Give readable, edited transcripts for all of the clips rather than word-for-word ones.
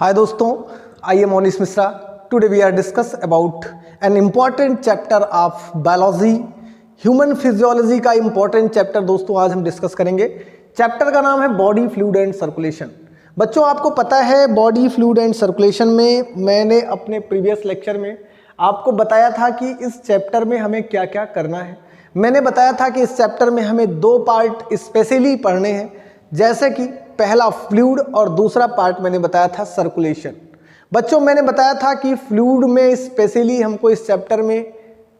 Hi दोस्तों, I am Monis Misra. Today we are discuss about an important chapter of biology, human physiology का important chapter दोस्तों आज हम discuss करेंगे। Chapter का नाम है बॉडी फ्लूइड एंड सर्कुलेशन। बच्चों आपको पता है बॉडी फ्लूइड एंड सर्कुलेशन में मैंने अपने प्रीवियस लेक्चर में आपको बताया था कि इस चैप्टर में हमें क्या क्या करना है। मैंने बताया था कि इस चैप्टर में हमें दो पार्ट स्पेशली पढ़ने हैं, जैसे कि पहला फ्लूइड और दूसरा पार्ट मैंने बताया था सर्कुलेशन। बच्चों मैंने बताया था कि फ्लूइड में स्पेशली हमको इस चैप्टर में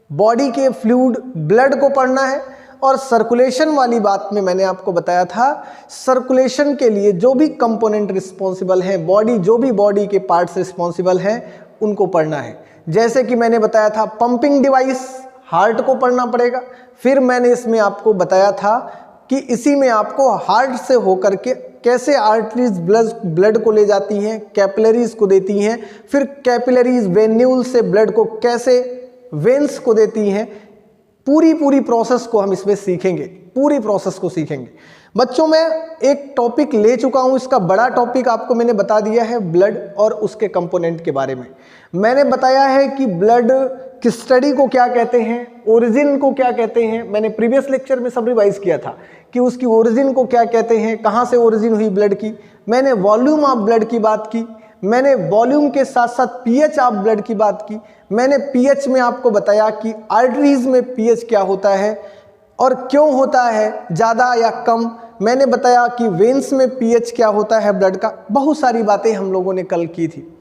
बॉडी के फ्लूइड ब्लड को पढ़ना है, और सर्कुलेशन वाली बात में मैंने आपको बताया था सर्कुलेशन के लिए जो भी कंपोनेंट रिस्पॉन्सिबल हैं, बॉडी जो भी बॉडी के पार्ट्स रिस्पॉन्सिबल हैं उनको पढ़ना है। जैसे कि मैंने बताया था पंपिंग डिवाइस हार्ट को पढ़ना पड़ेगा। फिर मैंने इसमें आपको बताया था कि इसी में आपको हार्ट से होकर के कैसे आर्टरीज ब्लड को ले जाती हैं, कैपिलरीज को देती हैं, फिर कैपिलरीज वेन्यूल से ब्लड को कैसे वेन्स को देती हैं, पूरी प्रोसेस को हम इसमें सीखेंगे, पूरी प्रोसेस को सीखेंगे। बच्चों मैं एक टॉपिक ले चुका हूं, इसका बड़ा टॉपिक आपको मैंने बता दिया है ब्लड और उसके कंपोनेंट के बारे में। मैंने बताया है कि ब्लड की स्टडी को क्या कहते हैं, ओरिजिन को क्या कहते हैं। मैंने प्रीवियस लेक्चर में सब रिवाइज किया था कि उसकी ओरिजिन को क्या कहते हैं, कहाँ से ओरिजिन हुई ब्लड की। मैंने वॉल्यूम ऑफ ब्लड की बात की, मैंने वॉल्यूम के साथ साथ पीएच ऑफ ब्लड की बात की। मैंने पीएच में आपको बताया कि आर्टरीज में पीएच क्या होता है और क्यों होता है, ज़्यादा या कम। मैंने बताया कि वेन्स में पीएच क्या होता है ब्लड का। बहुत सारी बातें हम लोगों ने कल की थी।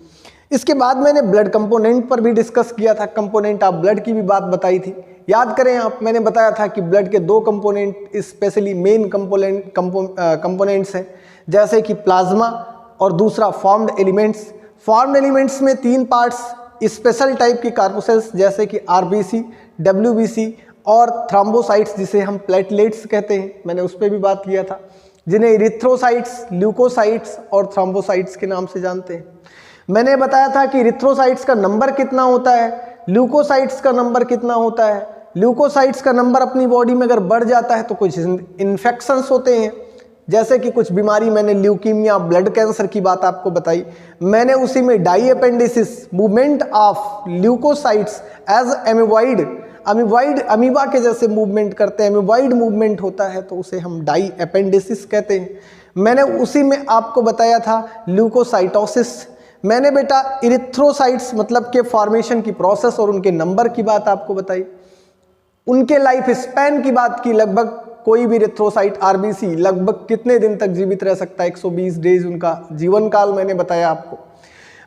इसके बाद मैंने ब्लड कंपोनेंट पर भी डिस्कस किया था, कंपोनेंट ऑफ ब्लड की भी बात बताई थी। याद करें आप, मैंने बताया था कि ब्लड के दो कंपोनेंट स्पेशली मेन कंपोनेंट्स हैं, जैसे कि प्लाज्मा और दूसरा फॉर्म्ड एलिमेंट्स। फॉर्म्ड एलिमेंट्स में तीन पार्ट्स, स्पेशल टाइप की कार्पोसेल्स जैसे कि आरबीसी, डब्ल्यूबीसी और थ्रोम्बोसाइट्स जिसे हम प्लेटलेट्स कहते हैं, मैंने उस पर भी बात किया था, जिन्हें इरिथ्रोसाइट्स, ल्यूकोसाइट्स और थ्रोम्बोसाइट्स के नाम से जानते हैं। मैंने बताया था कि इरिथ्रोसाइट्स का नंबर कितना होता है, ल्यूकोसाइट्स का नंबर कितना होता है। ल्यूकोसाइट्स का नंबर अपनी बॉडी में अगर बढ़ जाता है तो कुछ इन्फेक्शंस होते हैं, जैसे कि कुछ बीमारी, मैंने ल्यूकीमिया, ब्लड कैंसर की बात आपको बताई। मैंने उसी में diapedesis, movement of leukocytes as amoeboid, amoeba के जैसे मूवमेंट करते हैं, एमीबॉइड मूवमेंट होता है तो उसे हम डाई एपेंडिसिस कहते हैं। मैंने उसी में आपको बताया था ल्यूकोसाइटोसिस। मैंने बेटा इरिथ्रोसाइट्स मतलब के फॉर्मेशन की प्रोसेस और उनके नंबर की बात आपको बताई। उनके लाइफ स्पैन की बात की, लगभग कोई भी इरिथ्रोसाइट आरबीसी लगभग कितने दिन तक जीवित रह सकता है, 120 डेज उनका जीवन काल मैंने बताया आपको।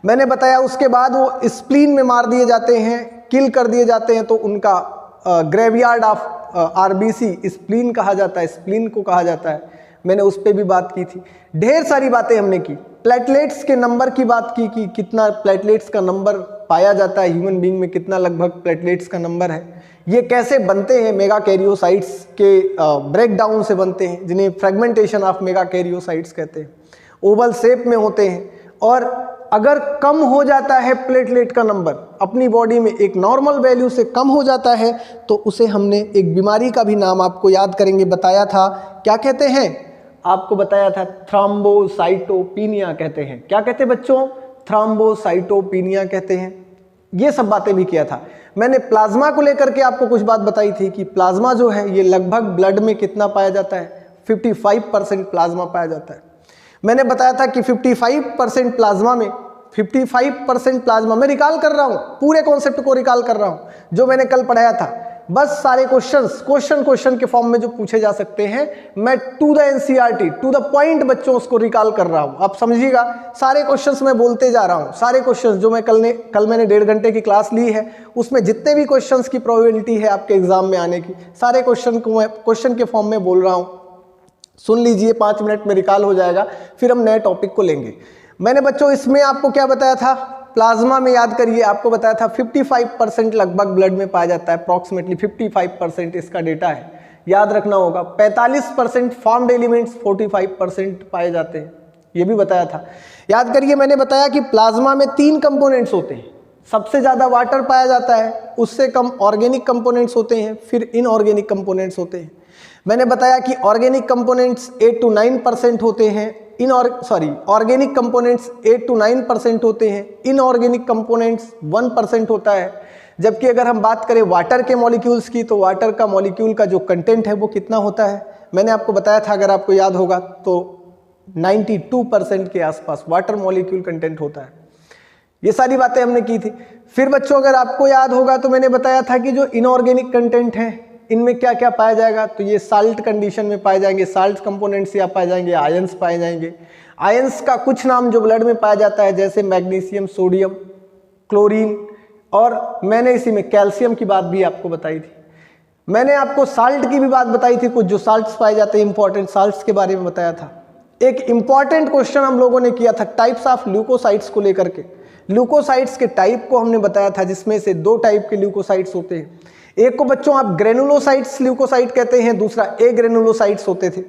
मैंने बताया उसके बाद वो स्प्लीन में मार दिए जाते हैं, किल कर दिए जाते हैं, तो उनका ग्रेवयार्ड ऑफ आरबीसी स्प्लीन कहा जाता है, स्प्लीन को कहा जाता है। मैंने उस पर भी बात की थी। ढेर सारी बातें हमने की। प्लेटलेट्स के नंबर की बात की कि कितना प्लेटलेट्स का नंबर पाया जाता है ह्यूमन बीइंग में, कितना लगभग प्लेटलेट्स का नंबर है, ये कैसे बनते हैं, मेगा कैरियोसाइट्स के ब्रेकडाउन से बनते हैं, जिन्हें फ्रेगमेंटेशन ऑफ मेगा कैरियोसाइट्स कहते हैं। ओवल शेप में होते हैं, और अगर कम हो जाता है प्लेटलेट का नंबर अपनी बॉडी में, एक नॉर्मल वैल्यू से कम हो जाता है, तो उसे हमने एक बीमारी का भी नाम आपको याद करेंगे बताया था, क्या कहते हैं आपको बताया था, थ्रोम्बोसाइटोपिनिया कहते हैं। क्या कहते हैं बच्चों, थ्रोम्बोसाइटोपिनिया कहते हैं। ये सब बातें भी किया था। मैंने प्लाज्मा को लेकर के आपको कुछ बात बताई थी कि प्लाज्मा जो है ये लगभग ब्लड में कितना पाया जाता है, 55% प्लाज्मा पाया जाता है। मैंने बताया था कि 55% प्लाज्मा में 55% प्लाज्मा मैं रिकॉल कर रहा हूँ, पूरे कॉन्सेप्ट को रिकॉल कर रहा हूँ जो मैंने कल पढ़ाया था। बस सारे क्वेश्चन के फॉर्म में जो पूछे जा सकते हैं, मैं to the NCERT, to the point बच्चों उसको रिकॉल कर रहा हूँ। आप समझिएगा, सारे क्वेश्चंस मैं बोलते जा रहा हूँ। सारे क्वेश्चंस जो मैं कल मैंने 1.5 घंटे की क्लास ली है, उसमें जितने भी क्वेश्चंस की प्रोबेबिलिटी है आपके एग्जाम में आने की, सारे क्वेश्चन को मैं क्वेश्चन के फॉर्म में बोल रहा हूँ। सुन लीजिए, 5 मिनट में रिकॉल हो जाएगा, फिर हम नए टॉपिक को लेंगे। मैंने बच्चों इसमें आपको क्या बताया था, प्लाज्मा में याद करिए, आपको बताया था 55% लगभग ब्लड में पाया जाता है, अप्रॉक्सीमेटली 55% इसका डेटा है, याद रखना होगा। 45% फॉर्म्ड एलिमेंट्स, 45% पाए जाते हैं, ये भी बताया था। याद करिए, मैंने बताया कि प्लाज्मा में 3 कंपोनेंट्स होते हैं, सबसे ज़्यादा वाटर पाया जाता है, उससे कम ऑर्गेनिक कंपोनेंट्स होते हैं, फिर इनऑर्गेनिक कंपोनेंट्स होते हैं। मैंने बताया कि ऑर्गेनिक कंपोनेंट्स 8 to 9% होते हैं, ऑर्गेनिक कंपोनेंट्स 8 to 9% होते हैं, इनऑर्गेनिक कंपोनेंट्स 1% होता है। जबकि अगर हम बात करें वाटर के मॉलिक्यूल्स की, तो वाटर का मॉलिक्यूल का जो कंटेंट है वो कितना होता है, मैंने आपको बताया था, अगर आपको याद होगा तो 92% के आसपास वाटर मॉलिक्यूल कंटेंट होता है। ये सारी बातें हमने की थी। फिर बच्चों अगर आपको याद होगा तो मैंने बताया था कि जो इनऑर्गेनिक कंटेंट है इनमें क्या क्या पाया जाएगा, तो ये साल्ट कंडीशन में पाए जाएंगे, साल्ट कंपोनेंट्स या पाए जाएंगे, आयंस पाए जाएंगे। आयंस का कुछ नाम जो ब्लड में पाया जाता है जैसे मैग्नीशियम, सोडियम, क्लोरीन, और मैंने इसी में कैल्शियम की बात भी आपको बताई थी। मैंने आपको साल्ट की भी बात बताई थी, कुछ जो साल्ट्स पाए जाते हैं, इंपॉर्टेंट साल्ट्स के बारे में बताया था। एक इंपॉर्टेंट क्वेश्चन हम लोगों ने किया था टाइप्स ऑफ ल्यूकोसाइट्स को लेकर के। ल्यूकोसाइट्स के टाइप को हमने बताया था, जिसमें से 2 टाइप के ल्यूकोसाइट्स होते हैं। एक को बच्चों आप ग्रेनुलोसाइट्स ल्यूकोसाइट कहते हैं, दूसरा ए ग्रेनुलोसाइट्स होते थे।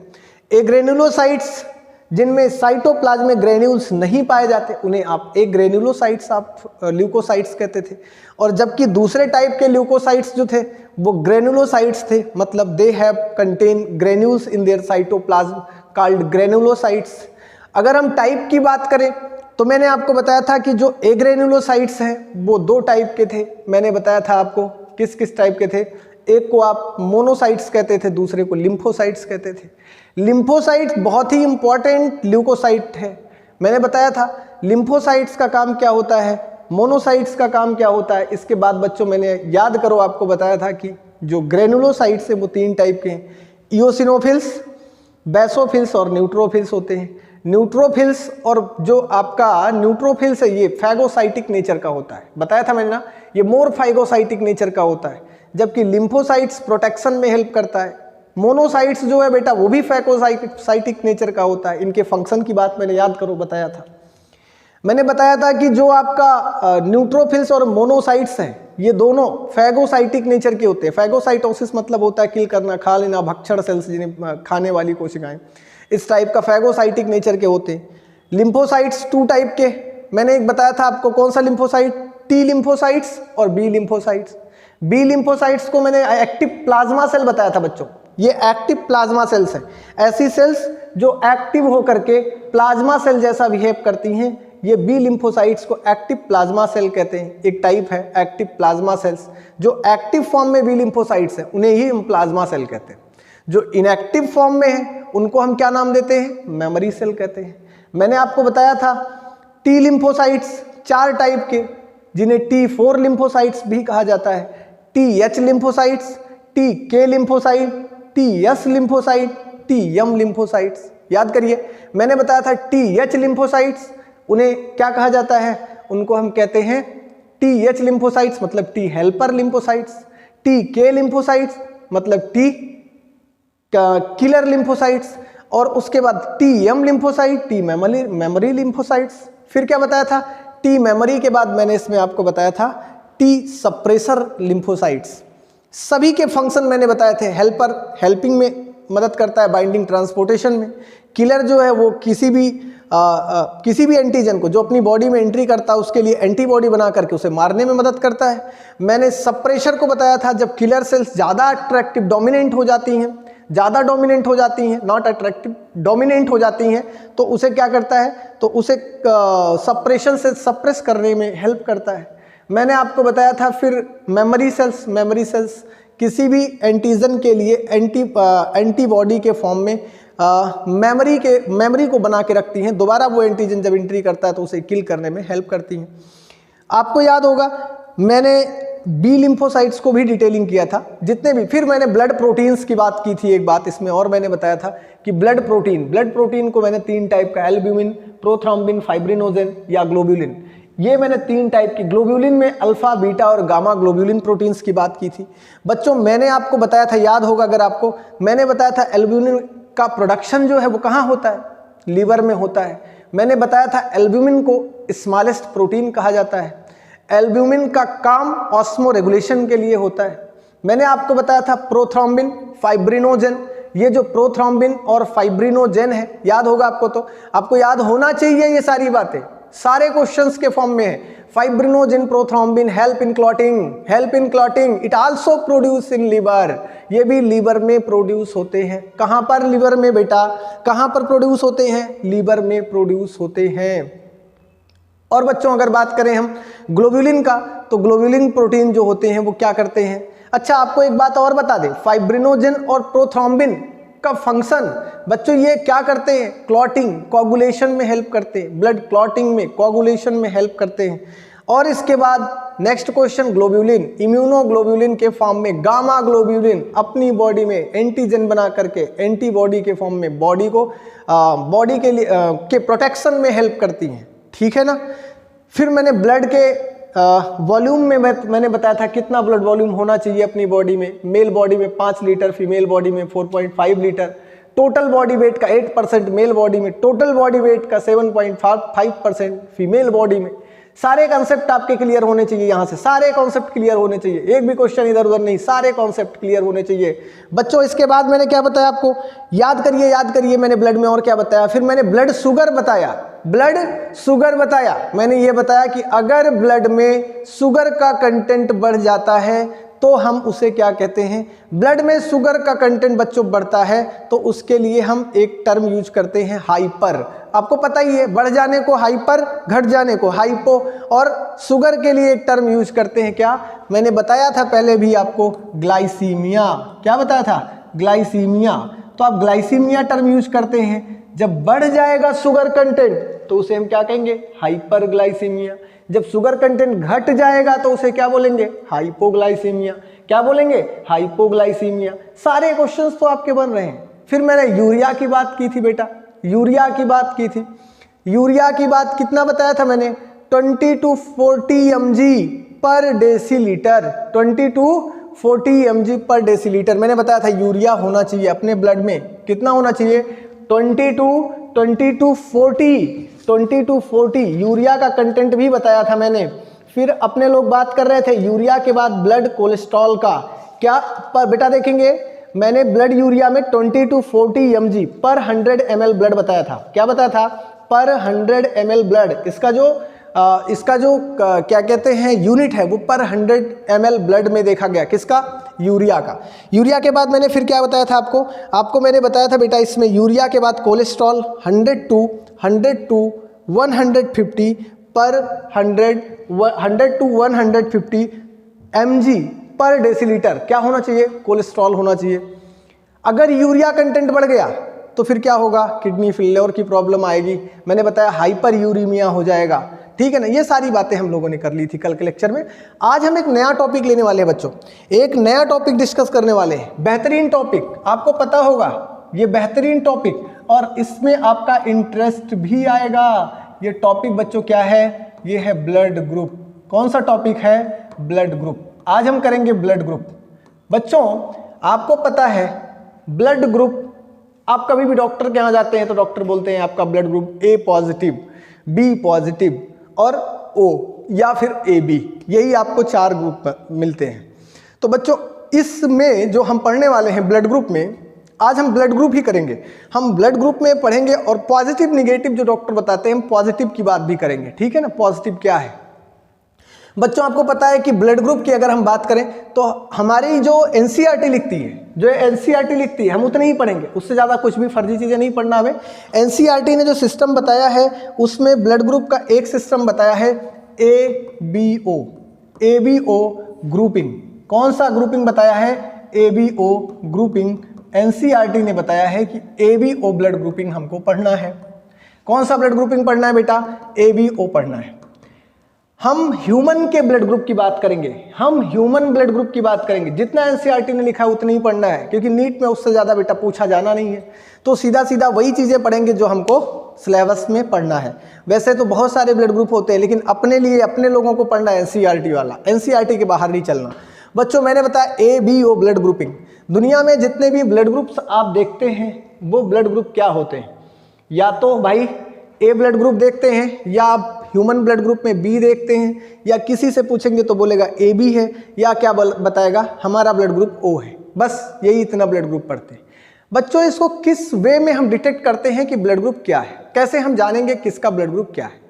ए ग्रेनुलोसाइट्स जिनमें साइटोप्लाज्म में ग्रेन्यूल्स नहीं पाए जाते उन्हें आप ए ग्रेनुलोसाइट्स आप ल्यूकोसाइट्स कहते थे। और जबकि दूसरे टाइप के ल्यूकोसाइट्स जो थे वो ग्रेनुलोसाइट्स थे, मतलब they have contain granules in their cytoplasm called granulocytes. अगर हम टाइप की बात करें तो मैंने आपको बताया था कि जो ए ग्रेनुलोसाइट्स हैं वो 2 टाइप के थे। मैंने बताया था आपको किस किस टाइप के थे। एक को आप मोनोसाइट्स कहते थे, दूसरे को लिम्फोसाइट्स कहते थे। लिम्फोसाइट्स बहुत ही इंपॉर्टेंट ल्यूकोसाइट है। मैंने बताया था लिम्फोसाइट्स का काम क्या होता है, मोनोसाइट्स का काम क्या होता है। इसके बाद बच्चों मैंने याद करो आपको बताया था कि जो ग्रेनुलोसाइट्स है वो 3 टाइप के हैं, इओसिनोफिल्स, बेसोफिल्स और न्यूट्रोफिल्स होते हैं। न्यूट्रोफिल्स और जो आपका न्यूट्रोफिल्स है ये फैगोसाइटिक नेचर का होता है, बताया था मैंने ना, ये मोर फैगोसाइटिक नेचर का होता है। जबकि लिम्फोसाइट्स प्रोटेक्शन में हेल्प करता है। मोनोसाइट्स जो है बेटा वो भी फैगोसाइटिक नेचर का होता है। इनके फंक्शन की बात मैंने याद करो बताया था। मैंने बताया था कि जो आपका न्यूट्रोफिल्स और मोनोसाइट्स हैं ये दोनों फैगोसाइटिक नेचर के होते हैं। फैगोसाइटोसिस मतलब होता है किल करना, खा लेना, भक्षण सेल्स जिन्हें खाने वाली कोशिकाएं, इस टाइप का फैगोसाइटिक नेचर के होते हैं। लिम्फोसाइट्स 2 टाइप के, मैंने एक बताया था आपको कौन सा लिम्फोसाइट, टी लिम्फोसाइट्स और बी लिम्फोसाइट्स। बी लिम्फोसाइट्स को मैंने एक्टिव प्लाज्मा सेल बताया था बच्चों, ये एक्टिव प्लाज्मा सेल्स हैं, ऐसी सेल्स जो एक्टिव होकर के प्लाज्मा सेल जैसा बिहेव करती हैं, ये बी लिम्फोसाइट्स को एक्टिव प्लाज्मा सेल कहते हैं। एक टाइप है एक्टिव प्लाज्मा सेल्स, जो एक्टिव फॉर्म में बी लिम्फोसाइट्स हैं उन्हें ही हम प्लाज्मा सेल कहते हैं। जो इनएक्टिव फॉर्म में है उनको हम क्या नाम देते हैं, मेमोरी सेल कहते हैं। मैंने आपको बताया था टी लिम्फोसाइट्स 4 टाइप के, जिन्हें T4 लिम्फोसाइट्स भी कहा जाता है। TH lymphocytes, TK lymphocyte, TS lymphocyte, TM lymphocytes. याद करिए मैंने बताया था TH लिम्फोसाइट्स उन्हें क्या कहा जाता है, उनको हम कहते हैं TH लिम्फोसाइट्स मतलब T helper lymphocytes, TK lymphocytes मतलब T किलर लिम्फोसाइट्स, और उसके बाद TM lymphocyte, T memory lymphocytes. फिर क्या बताया था, T मेमोरी के बाद मैंने इसमें आपको बताया था T सप्रेसर लिम्फोसाइट्स। सभी के फंक्शन मैंने बताए थे, हेल्पर हेल्पिंग में मदद करता है, बाइंडिंग ट्रांसपोर्टेशन में। किलर जो है वो किसी भी एंटीजन को जो अपनी बॉडी में एंट्री करता है उसके लिए एंटीबॉडी बना करके उसे मारने में मदद करता है। मैंने सप्रेशर को बताया था, जब किलर सेल्स ज़्यादा अट्रैक्टिव डोमिनेंट हो जाती हैं, ज़्यादा डोमिनेंट हो जाती हैं, नॉट अट्रैक्टिव डोमिनेंट हो जाती हैं, तो उसे क्या करता है, तो उसे सप्रेशन से सप्रेस करने में हेल्प करता है। मैंने आपको बताया था फिर मेमोरी सेल्स किसी भी एंटीजन के लिए एंटीबॉडी के फॉर्म में मेमोरी को बना के रखती हैं, दोबारा वो एंटीजन जब एंट्री करता है तो उसे किल करने में हेल्प करती हैं। आपको याद होगा मैंने बी लिम्फोसाइट्स को भी डिटेलिंग किया था जितने भी। फिर मैंने ब्लड प्रोटीन्स की बात की थी एक बात इसमें, और मैंने बताया था कि ब्लड प्रोटीन को मैंने 3 टाइप का, एल्ब्यूमिन, प्रोथ्रोम्बिन, फाइब्रिनोजेन या ग्लोब्यूलिन, ये मैंने 3 टाइप की, ग्लोब्यूलिन में अल्फा, बीटा और गामा ग्लोब्यूलिन प्रोटीन्स की बात की थी। बच्चों मैंने आपको बताया था, याद होगा अगर आपको, मैंने बताया था एल्ब्यूमिन का प्रोडक्शन जो है वो कहाँ होता है, लीवर में होता है। मैंने बताया था एल्ब्यूमिन को स्मॉलेस्ट प्रोटीन कहा जाता है। एल्ब्यूमिन का काम ऑस्मो रेगुलेशन के लिए होता है। मैंने आपको बताया था प्रोथ्रोम्बिन, फाइब्रिनोजेन, ये जो प्रोथ्रोम्बिन और फाइब्रिनोजेन है, याद होगा आपको, तो आपको याद होना चाहिए ये सारी बातें, सारे क्वेश्चंस के फॉर्म में है। Fibrinogen, prothrombin help in clotting, it also produce in liver. ये भी लीवर में प्रोड्यूस होते हैं। कहाँ पर? लीवर में बेटा। कहाँ पर प्रोड्यूस होते हैं? लीवर में प्रोड्यूस होते हैं। और बच्चों अगर बात करें हम ग्लोब्यूलिन का, तो ग्लोब्यूलिन प्रोटीन जो होते हैं वो क्या करते हैं? अच्छा, आपको एक बात और बता दें, फाइब्रिनोजन और प्रोथ्रोम्बिन का फंक्शन बच्चों ये क्या करते हैं? क्लॉटिंग, कोगुलेशन में हेल्प करते हैं, ब्लड क्लॉटिंग में, कोगुलेशन में हेल्प करते हैं। और इसके बाद नेक्स्ट क्वेश्चन, ग्लोब्यूलिन इम्यूनोग्लोब्यूलिन के फॉर्म में, गामा ग्लोब्यूलिन अपनी बॉडी में एंटीजन बना करके एंटीबॉडी के फॉर्म में बॉडी को बॉडी के लिए के प्रोटेक्शन में हेल्प करती हैं, ठीक है ना। फिर मैंने ब्लड के वॉल्यूम में मैंने बताया था कितना ब्लड वॉल्यूम होना चाहिए अपनी बॉडी में। मेल बॉडी में 5 लीटर, फीमेल बॉडी में 4.5 लीटर। टोटल बॉडी वेट का 8% मेल बॉडी में, टोटल बॉडी वेट का 7.5% फीमेल बॉडी में। सारे कॉन्सेप्ट आपके क्लियर होने चाहिए, यहाँ से सारे कॉन्सेप्ट क्लियर होने चाहिए, एक भी क्वेश्चन इधर उधर नहीं, सारे कॉन्सेप्ट क्लियर होने चाहिए बच्चों। इसके बाद मैंने क्या बताया आपको? याद करिए मैंने ब्लड में और क्या बताया? फिर मैंने ब्लड शुगर बताया, ब्लड शुगर बताया। मैंने ये बताया कि अगर ब्लड में शुगर का कंटेंट बढ़ जाता है तो हम उसे क्या कहते हैं? ब्लड में शुगर का कंटेंट बच्चों बढ़ता है तो उसके लिए हम एक टर्म यूज करते हैं हाइपर। आपको पता ही है, बढ़ जाने को हाइपर, घट जाने को हाइपो, और शुगर के लिए एक टर्म यूज करते हैं क्या? मैंने बताया था पहले भी आपको, ग्लाइसीमिया। क्या बताया था? ग्लाइसीमिया। तो आप ग्लाइसीमिया टर्म यूज करते हैं। जब बढ़ जाएगा शुगर कंटेंट तो उसे हम क्या कहेंगे? हाइपरग्लाइसीमिया। जब शुगर कंटेंट घट जाएगा तो उसे क्या बोलेंगे? हाइपोग्लाइसीमिया। क्या बोलेंगे? हाइपोग्लाइसीमिया। सारे क्वेश्चंस तो आपके बन रहे हैं। फिर मैंने यूरिया की बात की थी बेटा, यूरिया की बात की थी। यूरिया की बात कितना बताया था मैंने? 20 to 40 mg पर डेसीलीटर, 20 to 40 mg पर डेसीलीटर मैंने बताया था यूरिया होना चाहिए अपने ब्लड में। कितना होना चाहिए? 20 to 40 यूरिया का कंटेंट भी बताया था मैंने। फिर अपने लोग बात कर रहे थे यूरिया के बाद ब्लड कोलेस्ट्रॉल का। क्या पर बेटा देखेंगे, मैंने ब्लड यूरिया में 20 to 40 mg पर 100 ml ब्लड बताया था। क्या बताया था? पर 100 ml ब्लड। इसका जो क्या कहते हैं यूनिट है वो पर 100 ml ब्लड में देखा गया। किसका? यूरिया का। यूरिया के बाद मैंने फिर क्या बताया था आपको मैंने बताया था बेटा, इसमें यूरिया के बाद कोलेस्ट्रॉल 100 to 150 पर 100 to 150 mg पर डेसीलीटर क्या होना चाहिए? कोलेस्ट्रॉल होना चाहिए। अगर यूरिया कंटेंट बढ़ गया तो फिर क्या होगा? किडनी फेलियर की प्रॉब्लम आएगी। मैंने बताया हाइपर यूरीमिया हो जाएगा, ठीक है ना। ये सारी बातें हम लोगों ने कर ली थी कल के लेक्चर में। आज हम एक नया टॉपिक लेने वाले हैं बच्चों, एक नया टॉपिक डिस्कस करने वाले हैं। बेहतरीन टॉपिक, आपको पता होगा ये बेहतरीन टॉपिक, और इसमें आपका इंटरेस्ट भी आएगा। ये टॉपिक बच्चों क्या है? ये है ब्लड ग्रुप। कौन सा टॉपिक है? Blood group. आज हम करेंगे ब्लड ग्रुप। बच्चों आपको पता है ब्लड ग्रुप, आप कभी भी डॉक्टर के यहाँ जाते हैं तो डॉक्टर बोलते हैं आपका blood group A positive, B positive और ओ, या फिर ए बी, यही आपको 4 ग्रुप मिलते हैं। तो बच्चों इसमें जो हम पढ़ने वाले हैं ब्लड ग्रुप में, आज हम ब्लड ग्रुप ही करेंगे। हम ब्लड ग्रुप में पढ़ेंगे और पॉजिटिव निगेटिव जो डॉक्टर बताते हैं हम पॉजिटिव की बात भी करेंगे, ठीक है ना। पॉजिटिव क्या है बच्चों? आपको पता है कि ब्लड ग्रुप की अगर हम बात करें तो हमारी जो एनसीईआरटी लिखती है, हम उतने ही पढ़ेंगे, उससे ज़्यादा कुछ भी फर्जी चीज़ें नहीं पढ़ना हमें। एनसीईआरटी ने जो सिस्टम बताया है उसमें ब्लड ग्रुप का एक सिस्टम बताया है एबीओ ग्रुपिंग। कौन सा ग्रुपिंग बताया है? ABO grouping. एनसीईआरटी ने बताया है कि एबीओ ब्लड ग्रुपिंग हमको पढ़ना है। कौन सा ब्लड ग्रुपिंग पढ़ना है बेटा? एबीओ पढ़ना है। हम ह्यूमन के ब्लड ग्रुप की बात करेंगे, हम ह्यूमन ब्लड ग्रुप की बात करेंगे। जितना एनसीईआरटी ने लिखा है उतना ही पढ़ना है, क्योंकि नीट में उससे ज़्यादा बेटा पूछा जाना नहीं है। तो सीधा सीधा वही चीज़ें पढ़ेंगे जो हमको सिलेबस में पढ़ना है। वैसे तो बहुत सारे ब्लड ग्रुप होते हैं, लेकिन अपने लिए अपने लोगों को पढ़ना है एनसीईआरटी वाला, एनसीईआरटी के बाहर नहीं चलना। बच्चों मैंने बताया एबीओ ब्लड ग्रुपिंग। दुनिया में जितने भी ब्लड ग्रुप्स आप देखते हैं वो ब्लड ग्रुप क्या होते हैं? या तो भाई ए ब्लड ग्रुप देखते हैं, या आप ह्यूमन ब्लड ग्रुप में बी देखते हैं, या किसी से पूछेंगे तो बोलेगा ए बी है, या क्या बताएगा हमारा ब्लड ग्रुप ओ है। बस यही इतना ब्लड ग्रुप पढ़ते हैं। बच्चों इसको किस वे में हम डिटेक्ट करते हैं कि ब्लड ग्रुप क्या है? कैसे हम जानेंगे किसका ब्लड ग्रुप क्या है?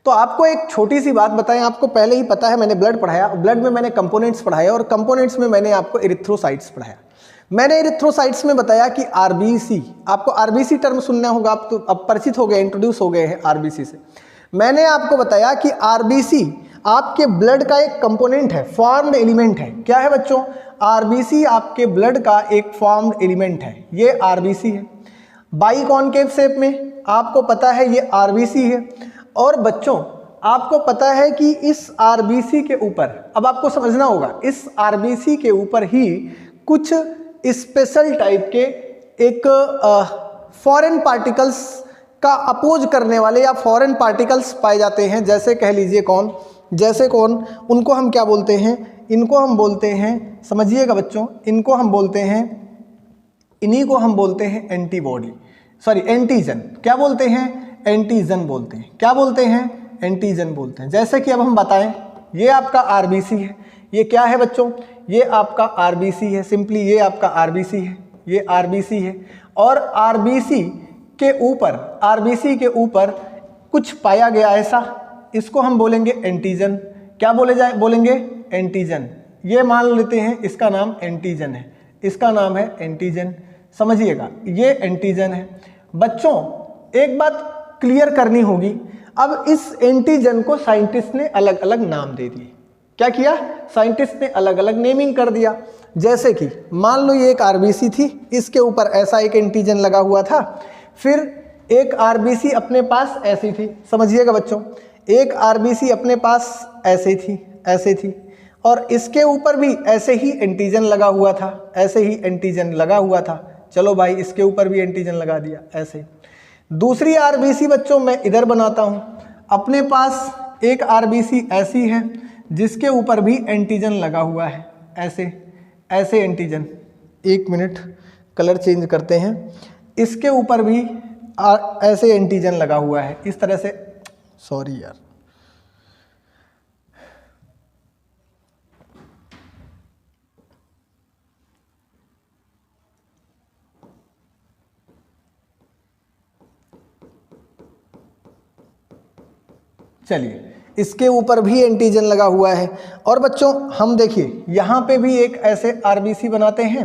तो आपको एक छोटी सी बात बताएं, आपको पहले ही पता है, मैंने ब्लड पढ़ाया, ब्लड में मैंने कंपोनेंट्स पढ़ाए और कंपोनेंट्स में मैंने आपको एरिथ्रोसाइट्स पढ़ाया। मैंने एरिथ्रोसाइट्स में बताया कि आरबीसी, आपको आरबीसी टर्म सुनना होगा, आप तो अब परिचित हो गए, इंट्रोड्यूस हो गए हैं आरबीसी से। मैंने आपको बताया कि आरबीसी आपके ब्लड का एक कंपोनेंट है, फॉर्म्ड एलिमेंट है। क्या है बच्चों? आरबीसी आपके ब्लड का एक फॉर्म्ड एलिमेंट है, ये आरबीसी है। बाइकॉन्केव शेप में आपको पता है ये आरबीसी है। और बच्चों आपको पता है कि इस आरबीसी के ऊपर, अब आपको समझना होगा, इस आरबीसी के ऊपर ही कुछ स्पेशल टाइप के एक फॉरेन पार्टिकल्स का अपोज करने वाले या फॉरेन पार्टिकल्स पाए जाते हैं। जैसे कह लीजिए कौन, जैसे कौन, उनको हम क्या बोलते हैं? इनको हम बोलते हैं, समझिएगा बच्चों, इनको हम बोलते हैं, इन्हीं को हम बोलते हैं एंटीबॉडी, सॉरी एंटीजन। क्या बोलते हैं? एंटीजन बोलते हैं। क्या बोलते हैं? एंटीजन बोलते हैं। जैसे कि अब हम बताएं, ये आपका आरबीसी है। ये क्या है बच्चों? ये आपका आरबीसी है, सिंपली ये आपका आरबीसी है, ये आरबीसी है। और आरबीसी के ऊपर कुछ पाया गया ऐसा, इसको हम बोलेंगे एंटीजन। क्या बोलेंगे? एंटीजन। ये मान लेते हैं इसका नाम एंटीजन है, इसका नाम है एंटीजन, समझिएगा ये एंटीजन है। बच्चों एक बात क्लियर करनी होगी, अब इस एंटीजन को साइंटिस्ट ने अलग अलग नाम दे दिए। क्या किया? साइंटिस्ट ने अलग अलग नेमिंग कर दिया। जैसे कि मान लो ये एक आरबीसी थी, इसके ऊपर ऐसा एक एंटीजन लगा हुआ था, फिर एक आरबीसी अपने पास ऐसी थी, समझिएगा बच्चों, एक आरबीसी अपने पास ऐसे थी, और इसके ऊपर भी ऐसे ही एंटीजन लगा हुआ था, ऐसे ही एंटीजन लगा हुआ था। चलो भाई इसके ऊपर भी एंटीजन लगा दिया ऐसे। दूसरी आरबीसी बच्चों मैं इधर बनाता हूँ, अपने पास एक आरबीसी ऐसी है जिसके ऊपर भी एंटीजन लगा हुआ है, ऐसे एंटीजन। एक मिनट, कलर चेंज करते हैं। इसके ऊपर भी ऐसे एंटीजन लगा हुआ है, इस तरह से, सॉरी यार, चलिए इसके ऊपर भी एंटीजन लगा हुआ है। और बच्चों हम देखिए यहाँ पे भी एक ऐसे आरबीसी बनाते हैं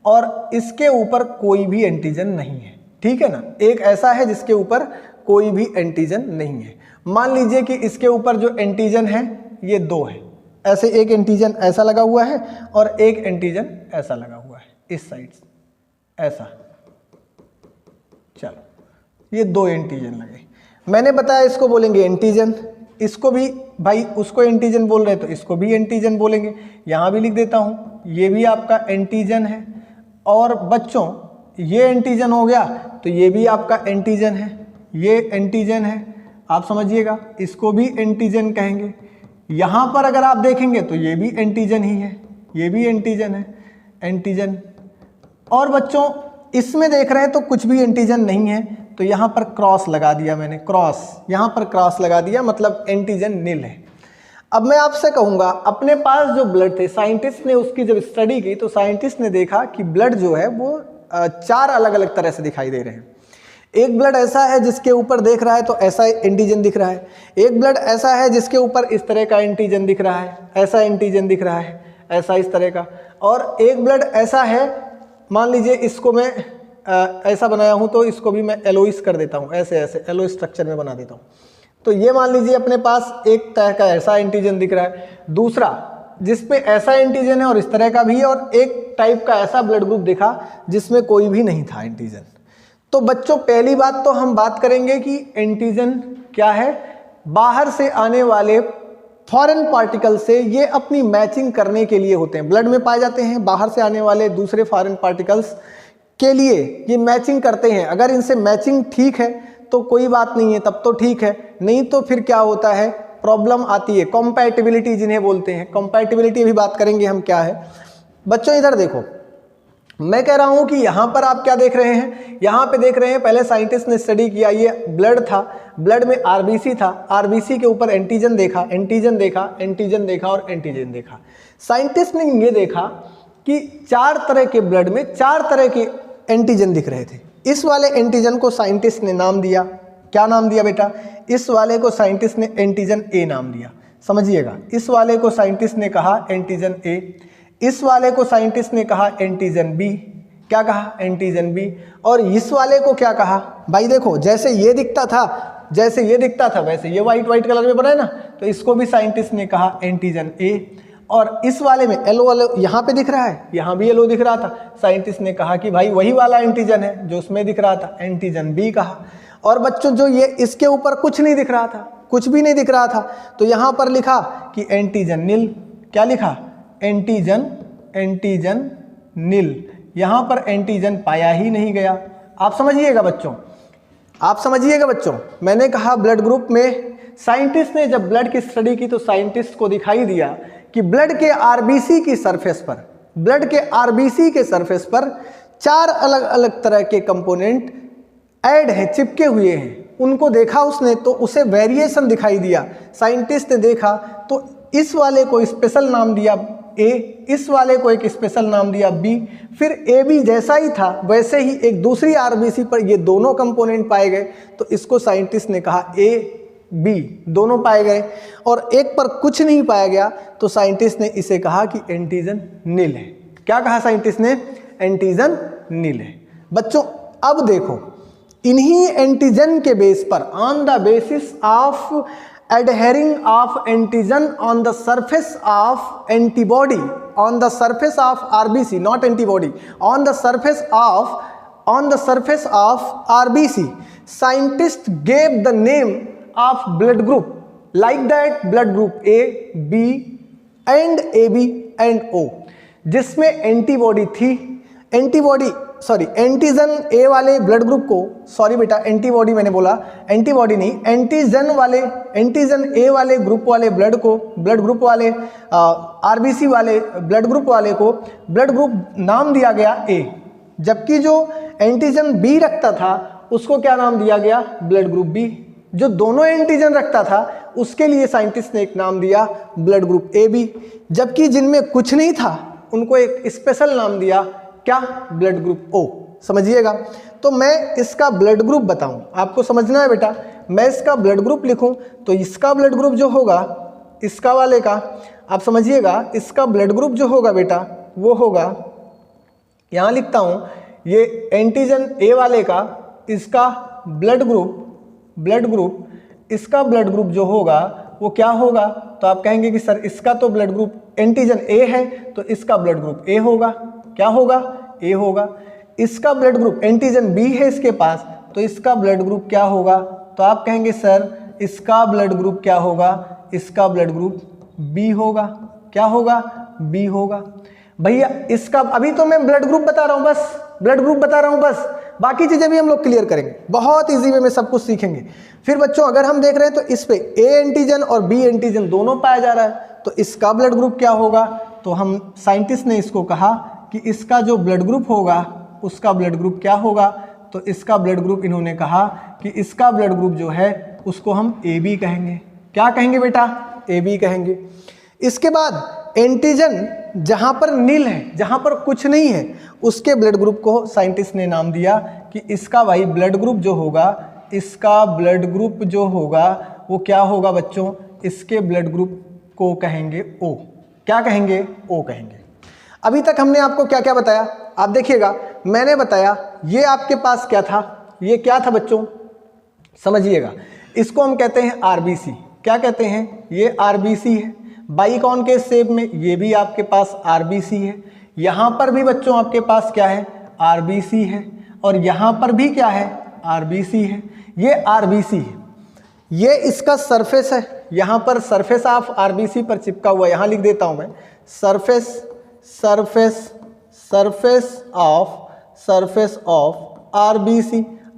और इसके ऊपर कोई भी एंटीजन नहीं है, ठीक है ना। एक ऐसा है जिसके ऊपर कोई भी एंटीजन नहीं है। मान लीजिए कि इसके ऊपर जो एंटीजन है ये दो है, ऐसे एक एंटीजन ऐसा लगा हुआ है और एक एंटीजन ऐसा लगा हुआ है इस साइड ऐसा। चलो ये दो एंटीजन लगे, मैंने बताया इसको बोलेंगे एंटीजन। इसको भी भाई उसको एंटीजन बोल रहे तो इसको भी एंटीजन बोलेंगे। यहाँ भी लिख देता हूँ, ये भी आपका एंटीजन है। और बच्चों ये एंटीजन हो गया तो ये भी आपका एंटीजन है, ये एंटीजन है, आप समझिएगा, इसको भी एंटीजन कहेंगे। यहाँ पर अगर आप देखेंगे तो ये भी एंटीजन ही है, ये भी एंटीजन है, एंटीजन। और बच्चों इसमें देख रहे हैं तो कुछ भी एंटीजन नहीं है, तो यहाँ पर क्रॉस लगा दिया मैंने, क्रॉस, यहाँ पर क्रॉस लगा दिया, मतलब एंटीजन नील है। अब मैं आपसे कहूँगा, अपने पास जो ब्लड थे, साइंटिस्ट ने उसकी जब स्टडी की तो साइंटिस्ट ने देखा कि ब्लड जो है वो चार अलग अलग तरह से दिखाई दे रहे हैं। एक ब्लड ऐसा है जिसके ऊपर देख रहा है तो ऐसा एंटीजन दिख रहा है, एक ब्लड ऐसा है जिसके ऊपर इस तरह का एंटीजन दिख रहा है, ऐसा एंटीजन दिख रहा है, ऐसा इस तरह का। और एक ब्लड ऐसा है, मान लीजिए इसको मैं ऐसा बनाया हूँ तो इसको भी मैं एलोइस कर देता हूँ, ऐसे ऐसे एलोइस स्ट्रक्चर में बना देता हूँ। तो ये मान लीजिए अपने पास एक तरह का ऐसा एंटीजन दिख रहा है, दूसरा जिसपे ऐसा एंटीजन है और इस तरह का भी, और एक टाइप का ऐसा ब्लड ग्रुप दिखा जिसमें कोई भी नहीं था एंटीजन। तो बच्चों पहली बात तो हम बात करेंगे कि एंटीजन क्या है। बाहर से आने वाले फॉरेन पार्टिकल से ये अपनी मैचिंग करने के लिए होते हैं, ब्लड में पाए जाते हैं। बाहर से आने वाले दूसरे फॉरेन पार्टिकल्स के लिए ये मैचिंग करते हैं। अगर इनसे मैचिंग ठीक है तो कोई बात नहीं है, तब तो ठीक है, नहीं तो फिर क्या होता है, प्रॉब्लम आती है। कॉम्पैटिबिलिटी जिन्हें बोलते हैं, कॉम्पैटिबिलिटी भी बात करेंगे हम क्या है। बच्चों इधर देखो, मैं कह रहा हूं कि यहां पर आप क्या देख रहे हैं, यहां पे देख रहे हैं, पहले साइंटिस्ट ने स्टडी किया, ये ब्लड था, ब्लड में आरबीसी था, आरबीसी के ऊपर एंटीजन देखा, एंटीजन देखा, एंटीजन देखा और एंटीजन देखा। साइंटिस्ट ने ये देखा कि चार तरह के ब्लड में चार तरह के एंटीजन दिख रहे थे। इस वाले एंटीजन को साइंटिस्ट ने नाम दिया, क्या नाम दिया बेटा, इस वाले को साइंटिस्ट ने एंटीजन ए नाम दिया, समझिएगा। इस वाले को साइंटिस्ट ने कहा एंटीजन ए। इस वाले को साइंटिस्ट ने कहा एंटीजन बी। क्या कहा? Antigen B. और इस वाले को क्या कहा? भाई देखो, जैसे ये दिखता था वैसे ये व्हाइट कलर में बना है ना, तो इसको भी साइंटिस्ट ने कहा एंटीजन ए। और इस वाले में येलो यहाँ पे दिख रहा है, यहाँ भी येलो दिख रहा था, साइंटिस्ट ने कहा कि भाई वही वाला एंटीजन है जो उसमें दिख रहा था, एंटीजन बी कहा। और बच्चों जो ये इसके ऊपर कुछ नहीं दिख रहा था, कुछ भी नहीं दिख रहा था, तो यहाँ पर लिखा कि एंटीजन नील। क्या लिखा? एंटीजन नील। यहाँ पर एंटीजन पाया ही नहीं गया। आप समझिएगा बच्चों, मैंने कहा ब्लड ग्रुप में साइंटिस्ट ने जब ब्लड की स्टडी की तो साइंटिस्ट को दिखाई दिया कि ब्लड के आरबीसी की सरफेस पर 4 अलग अलग तरह के कंपोनेंट ऐड हैं, चिपके हुए हैं। उनको देखा उसने तो उसे वेरिएशन दिखाई दिया। साइंटिस्ट ने देखा तो इस वाले को स्पेशल नाम दिया ए, इस वाले को एक स्पेशल नाम दिया बी, फिर ए बी जैसा ही था वैसे ही एक दूसरी आरबीसी पर ये दोनों कंपोनेंट पाए गए, तो इसको साइंटिस्ट ने कहा ए बी, दोनों पाए गए। और एक पर कुछ नहीं पाया गया तो साइंटिस्ट ने इसे कहा कि एंटीजन नील है। क्या कहा साइंटिस्ट ने? एंटीजन नील है। बच्चों अब देखो, इन्हीं एंटीजन के बेस पर, on the basis of adhering of antigen on the surface of antibody, on the surface of RBC, not antibody, on the surface of RBC, scientists gave the name of blood group like that, blood group A, B and AB and O, जिसमें antibody थी। Antigen ए वाले blood group को, sorry बेटा antibody मैंने बोला, antibody नहीं, antigen ए वाले group वाले ब्लड ग्रुप वाले आरबीसी वाले ब्लड ग्रुप वाले को ब्लड ग्रुप नाम दिया गया ए, जबकि जो एंटीजन बी रखता था उसको क्या नाम दिया गया? Blood group B. जो दोनों एंटीजन रखता था उसके लिए साइंटिस्ट ने एक नाम दिया ब्लड ग्रुप ए बी, जबकि जिनमें कुछ नहीं था उनको एक स्पेशल नाम दिया। क्या? Blood group O. समझिएगा। तो मैं इसका ब्लड ग्रुप बताऊं, आपको समझना है बेटा। मैं इसका ब्लड ग्रुप लिखूं तो इसका ब्लड ग्रुप जो होगा, इसका वाले का, आप समझिएगा, इसका ब्लड ग्रुप जो होगा बेटा वो होगा, यहां लिखता हूं, ये एंटीजन ए वाले का इसका ब्लड ग्रुप इसका ब्लड ग्रुप जो होगा वो क्या होगा? तो आप कहेंगे कि सर इसका तो ब्लड ग्रुप एंटीजन ए है तो इसका ब्लड ग्रुप ए होगा। क्या होगा? ए होगा। इसका ब्लड ग्रुप एंटीजन बी है इसके पास, तो इसका ब्लड ग्रुप क्या होगा? तो आप कहेंगे सर इसका ब्लड ग्रुप क्या होगा? इसका ब्लड ग्रुप बी होगा। क्या होगा? बी होगा। भैया इसका अभी तो मैं ब्लड ग्रुप बता रहा हूं, बस बाकी चीजें भी हम लोग क्लियर करेंगे, बहुत इजी वे में सब कुछ सीखेंगे। फिर बच्चों अगर हम देख रहे हैं तो इस पे ए एंटीजन और बी एंटीजन दोनों पाया जा रहा है, तो इसका ब्लड ग्रुप क्या होगा? तो हम साइंटिस्ट ने इसको कहा कि इसका जो ब्लड ग्रुप होगा उसका ब्लड ग्रुप क्या होगा? तो इसका ब्लड ग्रुप इन्होंने कहा कि इसका ब्लड ग्रुप जो है उसको हम ए बी कहेंगे। क्या कहेंगे बेटा? ए बी कहेंगे। इसके बाद एंटीजन जहां पर नील है, जहां पर कुछ नहीं है, उसके ब्लड ग्रुप को साइंटिस्ट ने नाम दिया कि इसका भाई ब्लड ग्रुप जो होगा, इसका ब्लड ग्रुप जो होगा वो क्या होगा बच्चों? इसके ब्लड ग्रुप को कहेंगे ओ। क्या कहेंगे? ओ कहेंगे। अभी तक हमने आपको क्या क्या बताया? आप देखिएगा, मैंने बताया ये आपके पास क्या था? ये क्या था बच्चों? समझिएगा, इसको हम कहते हैं आरबीसी। क्या कहते हैं? ये आरबीसी है। बाइकॉनकेव शेप में ये भी आपके पास आरबीसी है। यहाँ पर भी बच्चों आपके पास क्या है? आरबीसी है। और यहाँ पर भी क्या है? आरबीसी है। ये आरबीसी है, ये इसका सरफेस है। यहाँ पर सरफेस ऑफ आरबीसी पर चिपका हुआ, यहाँ लिख देता हूँ मैं, सरफेस ऑफ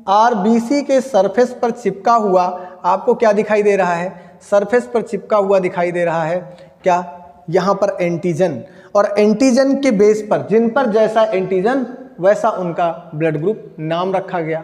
आरबीसी के सरफेस पर चिपका हुआ आपको क्या दिखाई दे रहा है? सरफेस पर चिपका हुआ दिखाई दे रहा है क्या? यहाँ पर एंटीजन, और एंटीजन के बेस पर, जिन पर जैसा एंटीजन वैसा उनका ब्लड ग्रुप नाम रखा गया।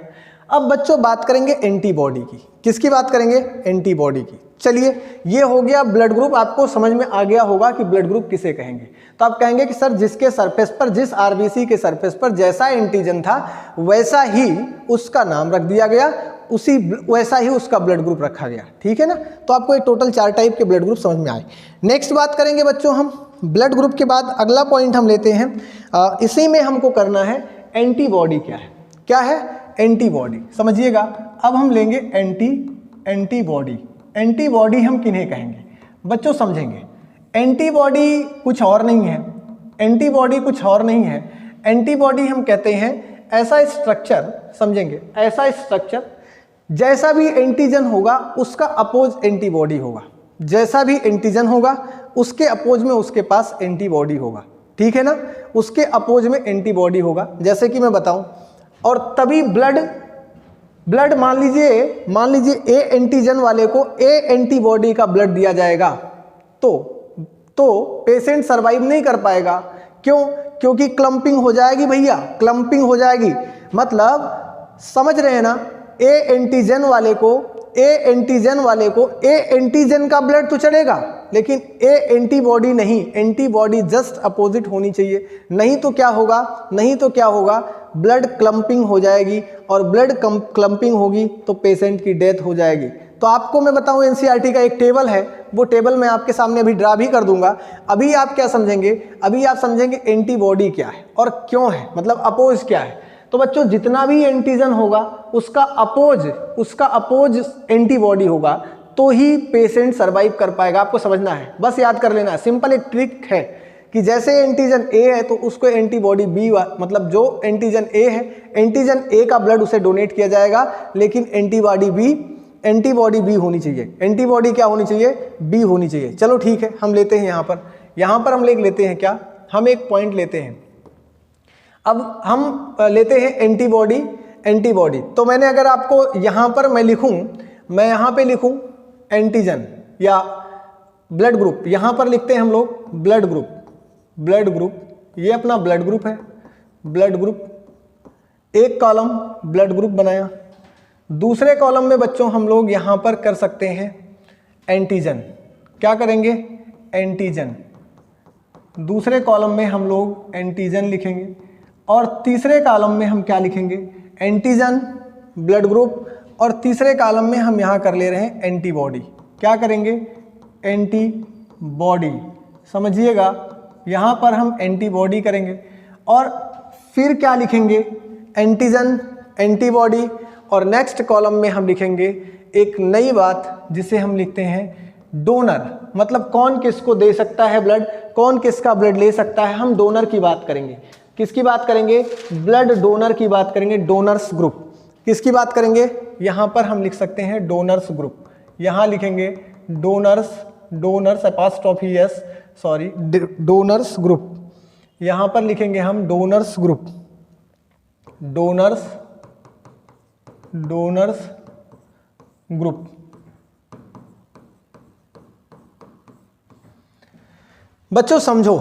अब बच्चों बात करेंगे एंटीबॉडी की। किसकी बात करेंगे? एंटीबॉडी की। चलिए, ये हो गया ब्लड ग्रुप। आपको समझ में आ गया होगा कि ब्लड ग्रुप किसे कहेंगे। तो आप कहेंगे कि सर जिसके सरफेस पर, जिस आरबीसी के सरफेस पर जैसा एंटीजन था वैसा ही उसका नाम रख दिया गया, वैसा ही उसका ब्लड ग्रुप रखा गया। ठीक है ना? तो आपको एक टोटल 4 टाइप के ब्लड ग्रुप समझ में आए। नेक्स्ट बात करेंगे बच्चों हम ब्लड ग्रुप के बाद अगला पॉइंट हम लेते हैं, इसी में हमको करना है एंटीबॉडी क्या है। क्या है? एंटीबॉडी। समझिएगा, अब हम लेंगे एंटीबॉडी। एंटीबॉडी हम किन्हें कहेंगे बच्चों? समझेंगे। एंटीबॉडी कुछ और नहीं है, एंटीबॉडी कुछ और नहीं है। एंटीबॉडी हम कहते हैं ऐसा स्ट्रक्चर, समझेंगे, ऐसा स्ट्रक्चर जैसा भी एंटीजन होगा उसका अपोज एंटीबॉडी होगा। जैसा भी एंटीजन होगा उसके अपोज में उसके पास एंटीबॉडी होगा। ठीक है ना? उसके अपोज में एंटीबॉडी होगा। जैसे कि मैं बताऊं, और तभी ब्लड मान लीजिए ए एंटीजन वाले को ए एंटीबॉडी का ब्लड दिया जाएगा तो पेशेंट सरवाइव नहीं कर पाएगा। क्यों? क्योंकि क्लम्पिंग हो जाएगी भैया, क्लम्पिंग हो जाएगी। मतलब समझ रहे हैं ना, ए एंटीजन वाले को ए एंटीजन का ब्लड तो चलेगा, लेकिन ए एंटीबॉडी नहीं, एंटीबॉडी जस्ट अपोजिट होनी चाहिए। नहीं तो क्या होगा, ब्लड क्लम्पिंग हो जाएगी, और ब्लड क्लम्पिंग होगी तो पेशेंट की डेथ हो जाएगी। तो आपको मैं बताऊं, एनसीईआरटी का एक टेबल है, वो टेबल मैं आपके सामने अभी ड्रा भी कर दूंगा। अभी आप क्या समझेंगे? अभी आप समझेंगे एंटीबॉडी क्या है और क्यों है, मतलब अपोज क्या है। तो बच्चों, जितना भी एंटीजन होगा उसका अपोज एंटीबॉडी होगा, तो ही पेशेंट सरवाइव कर पाएगा। आपको समझना है, बस याद कर लेना है। सिंपल एक ट्रिक है कि जैसे एंटीजन ए है तो उसको एंटीबॉडी बी, मतलब जो एंटीजन ए है, एंटीजन ए का ब्लड उसे डोनेट किया जाएगा, लेकिन एंटीबॉडी बी होनी चाहिए। एंटीबॉडी क्या होनी चाहिए? बी होनी चाहिए। चलो ठीक है, हम लेते हैं यहाँ पर हम लेते हैं क्या, हम एक पॉइंट लेते हैं। अब हम लेते हैं एंटीबॉडी। तो मैंने अगर आपको यहाँ पर मैं यहाँ पे लिखूँ एंटीजन या ब्लड ग्रुप, यहाँ पर लिखते हैं हम लोग ब्लड ग्रुप, ये अपना ब्लड ग्रुप है। ब्लड ग्रुप, एक कॉलम ब्लड ग्रुप बनाया। दूसरे कॉलम में बच्चों हम लोग यहाँ पर कर सकते हैं एंटीजन। क्या करेंगे? एंटीजन। दूसरे कॉलम में हम लोग एंटीजन लिखेंगे, और तीसरे कॉलम में हम क्या लिखेंगे? एंटीजन, ब्लड ग्रुप, और तीसरे कॉलम में हम यहाँ कर ले रहे हैं एंटीबॉडी। क्या करेंगे? एंटीबॉडी। समझिएगा, यहाँ पर हम एंटीबॉडी करेंगे, और फिर क्या लिखेंगे? एंटीजन, एंटीबॉडी, और नेक्स्ट कॉलम में हम लिखेंगे एक नई बात जिसे हम लिखते हैं डोनर। मतलब कौन किसको दे सकता है ब्लड, कौन किसका ब्लड ले सकता है। हम डोनर की बात करेंगे। किसकी बात करेंगे? ब्लड डोनर की बात करेंगे, डोनर्स ग्रुप। किसकी बात करेंगे? यहाँ पर हम लिख सकते हैं डोनर्स ग्रुप। यहाँ लिखेंगे donors apostrophe S, sorry, donors group. यहाँ पर लिखेंगे हम डोनर्स ग्रुप, डोनर्स ग्रुप। बच्चों समझो,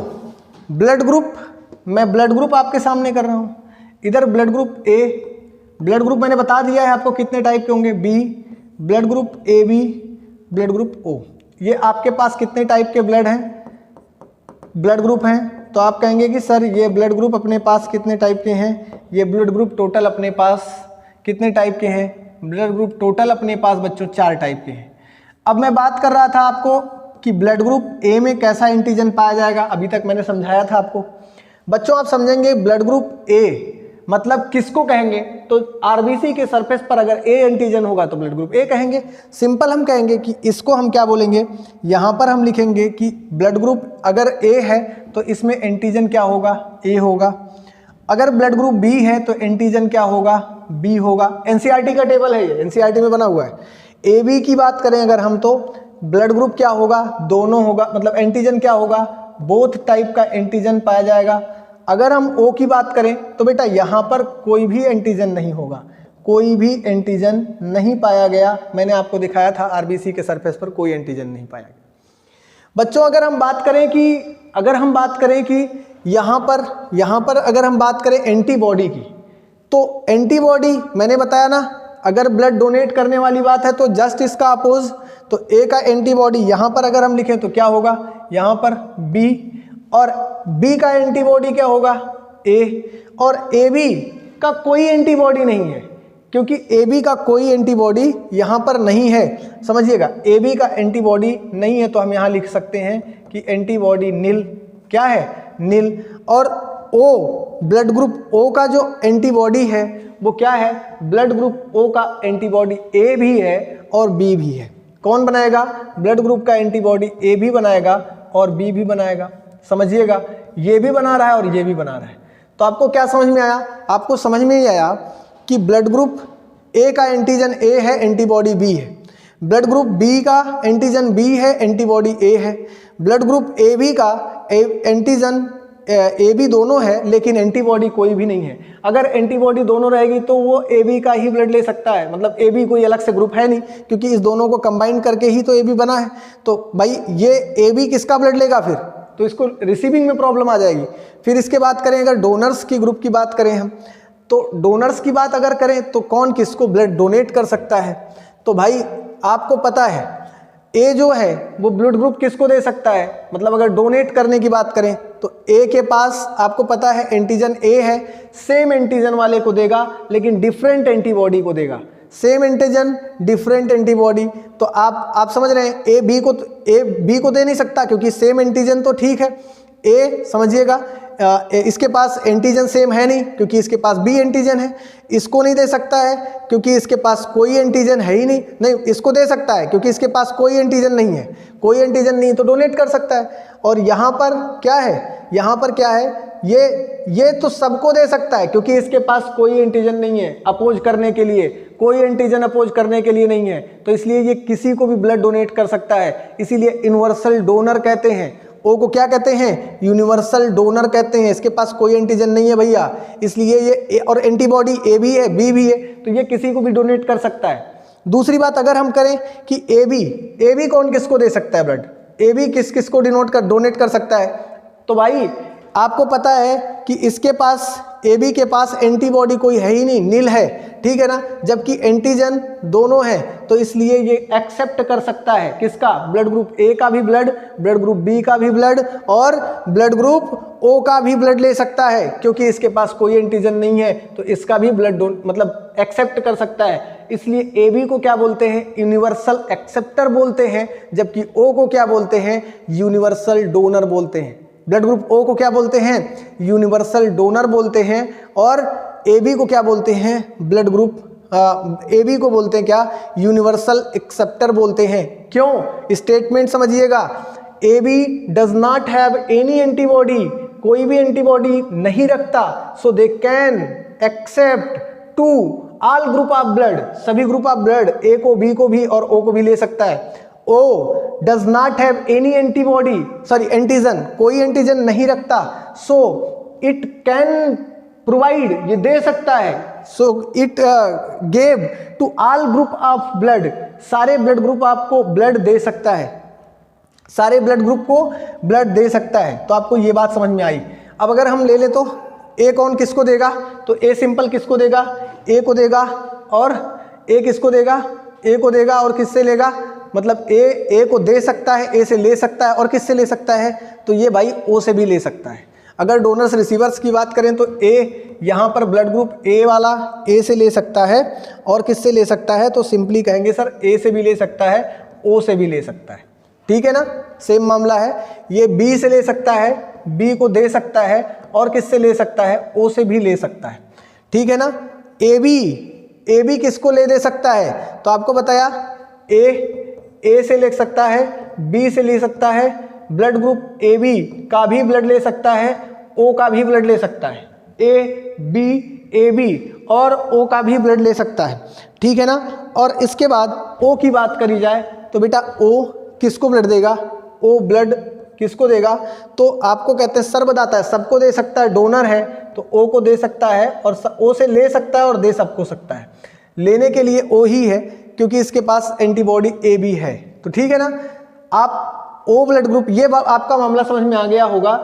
ब्लड ग्रुप, मैं ब्लड ग्रुप आपके सामने कर रहा हूं। इधर blood group A, blood group मैंने बता दिया है आपको कितने टाइप के होंगे, B, blood group A B, blood group O. ये आपके पास कितने टाइप के ब्लड ग्रुप हैं? तो आप कहेंगे कि सर ये ब्लड ग्रुप अपने पास कितने टाइप के हैं? ये ब्लड ग्रुप टोटल अपने पास कितने टाइप के हैं? ब्लड ग्रुप टोटल अपने पास बच्चों 4 टाइप के हैं। अब मैं बात कर रहा था आपको कि ब्लड ग्रुप ए में कैसा एंटीजन पाया जाएगा, अभी तक मैंने समझाया था आपको। बच्चों आप समझेंगे ब्लड ग्रुप ए मतलब किसको कहेंगे? तो आरबीसी के सरफेस पर अगर ए एंटीजन होगा तो ब्लड ग्रुप ए कहेंगे। सिंपल हम कहेंगे कि इसको हम क्या बोलेंगे, यहाँ पर हम लिखेंगे कि ब्लड ग्रुप अगर ए है तो इसमें एंटीजन क्या होगा? ए होगा। अगर ब्लड ग्रुप बी है तो एंटीजन क्या होगा? बी होगा। एनसीईआरटी का टेबल है ये, एनसीईआरटी में बना हुआ है। ए बी की बात करें अगर हम, तो ब्लड ग्रुप क्या होगा? दोनों होगा, मतलब एंटीजन क्या होगा? बोथ टाइप का एंटीजन पाया जाएगा। अगर हम ओ की बात करें तो बेटा यहाँ पर कोई भी एंटीजन नहीं होगा, कोई भी एंटीजन नहीं पाया गया। मैंने आपको दिखाया था आरबीसी के सरफेस पर कोई एंटीजन नहीं पाया गया। बच्चों अगर हम बात करें कि यहाँ पर अगर हम बात करें एंटीबॉडी की, तो एंटीबॉडी मैंने बताया ना, अगर ब्लड डोनेट करने वाली बात है तो जस्ट इसका अपोज, तो ए का एंटीबॉडी यहाँ पर अगर हम लिखें तो क्या होगा? यहाँ पर बी, और बी का एंटीबॉडी क्या होगा? ए, और ए बी का कोई एंटीबॉडी नहीं है, क्योंकि ए बी का कोई एंटीबॉडी यहाँ पर नहीं है। समझिएगा, ए बी का एंटीबॉडी नहीं है तो हम यहाँ लिख सकते हैं कि एंटीबॉडी नील, क्या है, नील। और ओ ब्लड ग्रुप ओ का जो एंटीबॉडी है वो क्या है, ब्लड ग्रुप ओ का एंटीबॉडी ए भी है और बी भी है। कौन बनाएगा, ब्लड ग्रुप का एंटीबॉडी ए भी बनाएगा और बी भी बनाएगा। समझिएगा, ये भी बना रहा है और ये भी बना रहा है। तो आपको क्या समझ में आया, आपको समझ में ही आया कि ब्लड ग्रुप ए का एंटीजन ए है, एंटीबॉडी बी है। ब्लड ग्रुप बी का एंटीजन बी है, एंटीबॉडी ए है। ब्लड ग्रुप ए बी का एंटीजन ए बी दोनों है लेकिन एंटीबॉडी कोई भी नहीं है। अगर एंटीबॉडी दोनों रहेगी तो वो ए बी का ही ब्लड ले सकता है, मतलब ए बी कोई अलग से ग्रुप है नहीं, क्योंकि इस दोनों को कंबाइन करके ही तो ए बी बना है। तो भाई ये ए बी किसका ब्लड लेगा फिर, तो इसको रिसीविंग में प्रॉब्लम आ जाएगी। फिर इसके बात करें, अगर डोनर्स की ग्रुप की बात करें हम, तो डोनर्स की बात अगर करें तो कौन किसको ब्लड डोनेट कर सकता है, तो भाई आपको पता है ए जो है वो ब्लड ग्रुप किसको दे सकता है, मतलब अगर डोनेट करने की बात करें तो ए के पास आपको पता है एंटीजन ए है, सेम एंटीजन वाले को देगा लेकिन डिफरेंट एंटीबॉडी को देगा। सेम एंटीजन डिफरेंट एंटीबॉडी, तो आप समझ रहे हैं ए बी को दे नहीं सकता क्योंकि सेम एंटीजन तो ठीक है। ए समझिएगा इसके पास एंटीजन सेम है नहीं क्योंकि इसके पास बी एंटीजन है। इसको नहीं दे सकता है क्योंकि इसके पास कोई एंटीजन है ही नहीं, इसको दे सकता है क्योंकि इसके पास कोई एंटीजन नहीं है, कोई एंटीजन नहीं तो डोनेट कर सकता है। और यहाँ पर क्या है, यहाँ पर क्या है, ये तो सबको दे सकता है क्योंकि इसके पास कोई एंटीजन नहीं है अपोज करने के लिए, कोई एंटीजन अपोज करने के लिए नहीं है, तो इसलिए ये किसी को भी ब्लड डोनेट कर सकता है। इसीलिए यूनिवर्सल डोनर कहते हैं। ओ को क्या कहते हैं, यूनिवर्सल डोनर कहते हैं। इसके पास कोई एंटीजन नहीं है भैया, इसलिए ये और एंटीबॉडी ए भी है बी भी है, तो ये किसी को भी डोनेट कर सकता है। दूसरी बात अगर हम करें कि ए बी कौन किसको दे सकता है ब्लड, ए बी किस को डोनेट कर सकता है, तो भाई आपको पता है कि इसके पास ए बी के पास एंटीबॉडी कोई है ही नहीं, नील है, ठीक है ना, जबकि एंटीजन दोनों हैं, तो इसलिए ये एक्सेप्ट कर सकता है किसका, ब्लड ग्रुप ए का भी ब्लड ग्रुप बी का भी ब्लड और ब्लड ग्रुप ओ का भी ब्लड ले सकता है, क्योंकि इसके पास कोई एंटीजन नहीं है तो इसका भी ब्लड मतलब एक्सेप्ट कर सकता है। इसलिए ए बी को क्या बोलते हैं, यूनिवर्सल एक्सेप्टर बोलते हैं, जबकि ओ को क्या बोलते हैं, यूनिवर्सल डोनर बोलते हैं। ब्लड ग्रुप ओ को क्या बोलते हैं, यूनिवर्सल डोनर बोलते हैं, और ए बी को क्या बोलते हैं, ब्लड ग्रुप ए बी को बोलते हैं क्या, यूनिवर्सल एक्सेप्टर बोलते हैं। क्यों, स्टेटमेंट समझिएगा, A B does not have any antibody, कोई भी एंटीबॉडी नहीं रखता, so they can accept to all group of blood, सभी ग्रुप ऑफ ब्लड, ए को बी को भी और ओ को भी ले सकता है। O does not have any antibody, sorry antigen, कोई एंटीजन नहीं रखता, so it can provide, ये दे सकता है, so it gave to all group of blood, सारे ब्लड ग्रुप आपको ब्लड दे सकता है, सारे ब्लड ग्रुप को ब्लड दे सकता है। तो आपको ये बात समझ में आई। अब अगर हम ले ले तो ए कौन किसको देगा, तो ए सिंपल किसको देगा, ए को देगा, और ए किसको देगा, ए को देगा और किससे लेगा, मतलब ए को दे सकता है, ए से ले सकता है, और किससे ले सकता है, तो ये भाई ओ से भी ले सकता है। अगर डोनर्स रिसीवर्स की बात करें तो ए यहाँ पर ब्लड ग्रुप ए वाला ए से ले सकता है, और किससे ले सकता है, तो सिंपली कहेंगे सर ए से भी ले सकता है, ओ से भी ले सकता है, ठीक है ना, सेम मामला है। ये बी से ले सकता है, बी को दे सकता है, और किससे ले सकता है, ओ से भी ले सकता है, ठीक है ना। ए बी किसको ले दे सकता है, तो आपको बताया ए से ले सकता है, बी से ले सकता है, ब्लड ग्रुप ए बी का भी ब्लड ले सकता है, ओ का भी ब्लड ले सकता है, ए बी और ओ का भी ब्लड ले सकता है, ठीक है ना। और इसके बाद ओ की बात करी जाए तो बेटा ओ किसको ब्लड देगा, ओ ब्लड किसको देगा, तो आपको कहते हैं सर्वदाता है, सबको दे सकता है, डोनर है तो ओ को दे सकता है, और ओ से ले सकता है और दे सबको सकता है। लेने के लिए ओ ही है क्योंकि इसके पास एंटीबॉडी ए बी है, तो ठीक है ना। आप ओ ब्लड ग्रुप, ये आपका मामला समझ में आ गया होगा।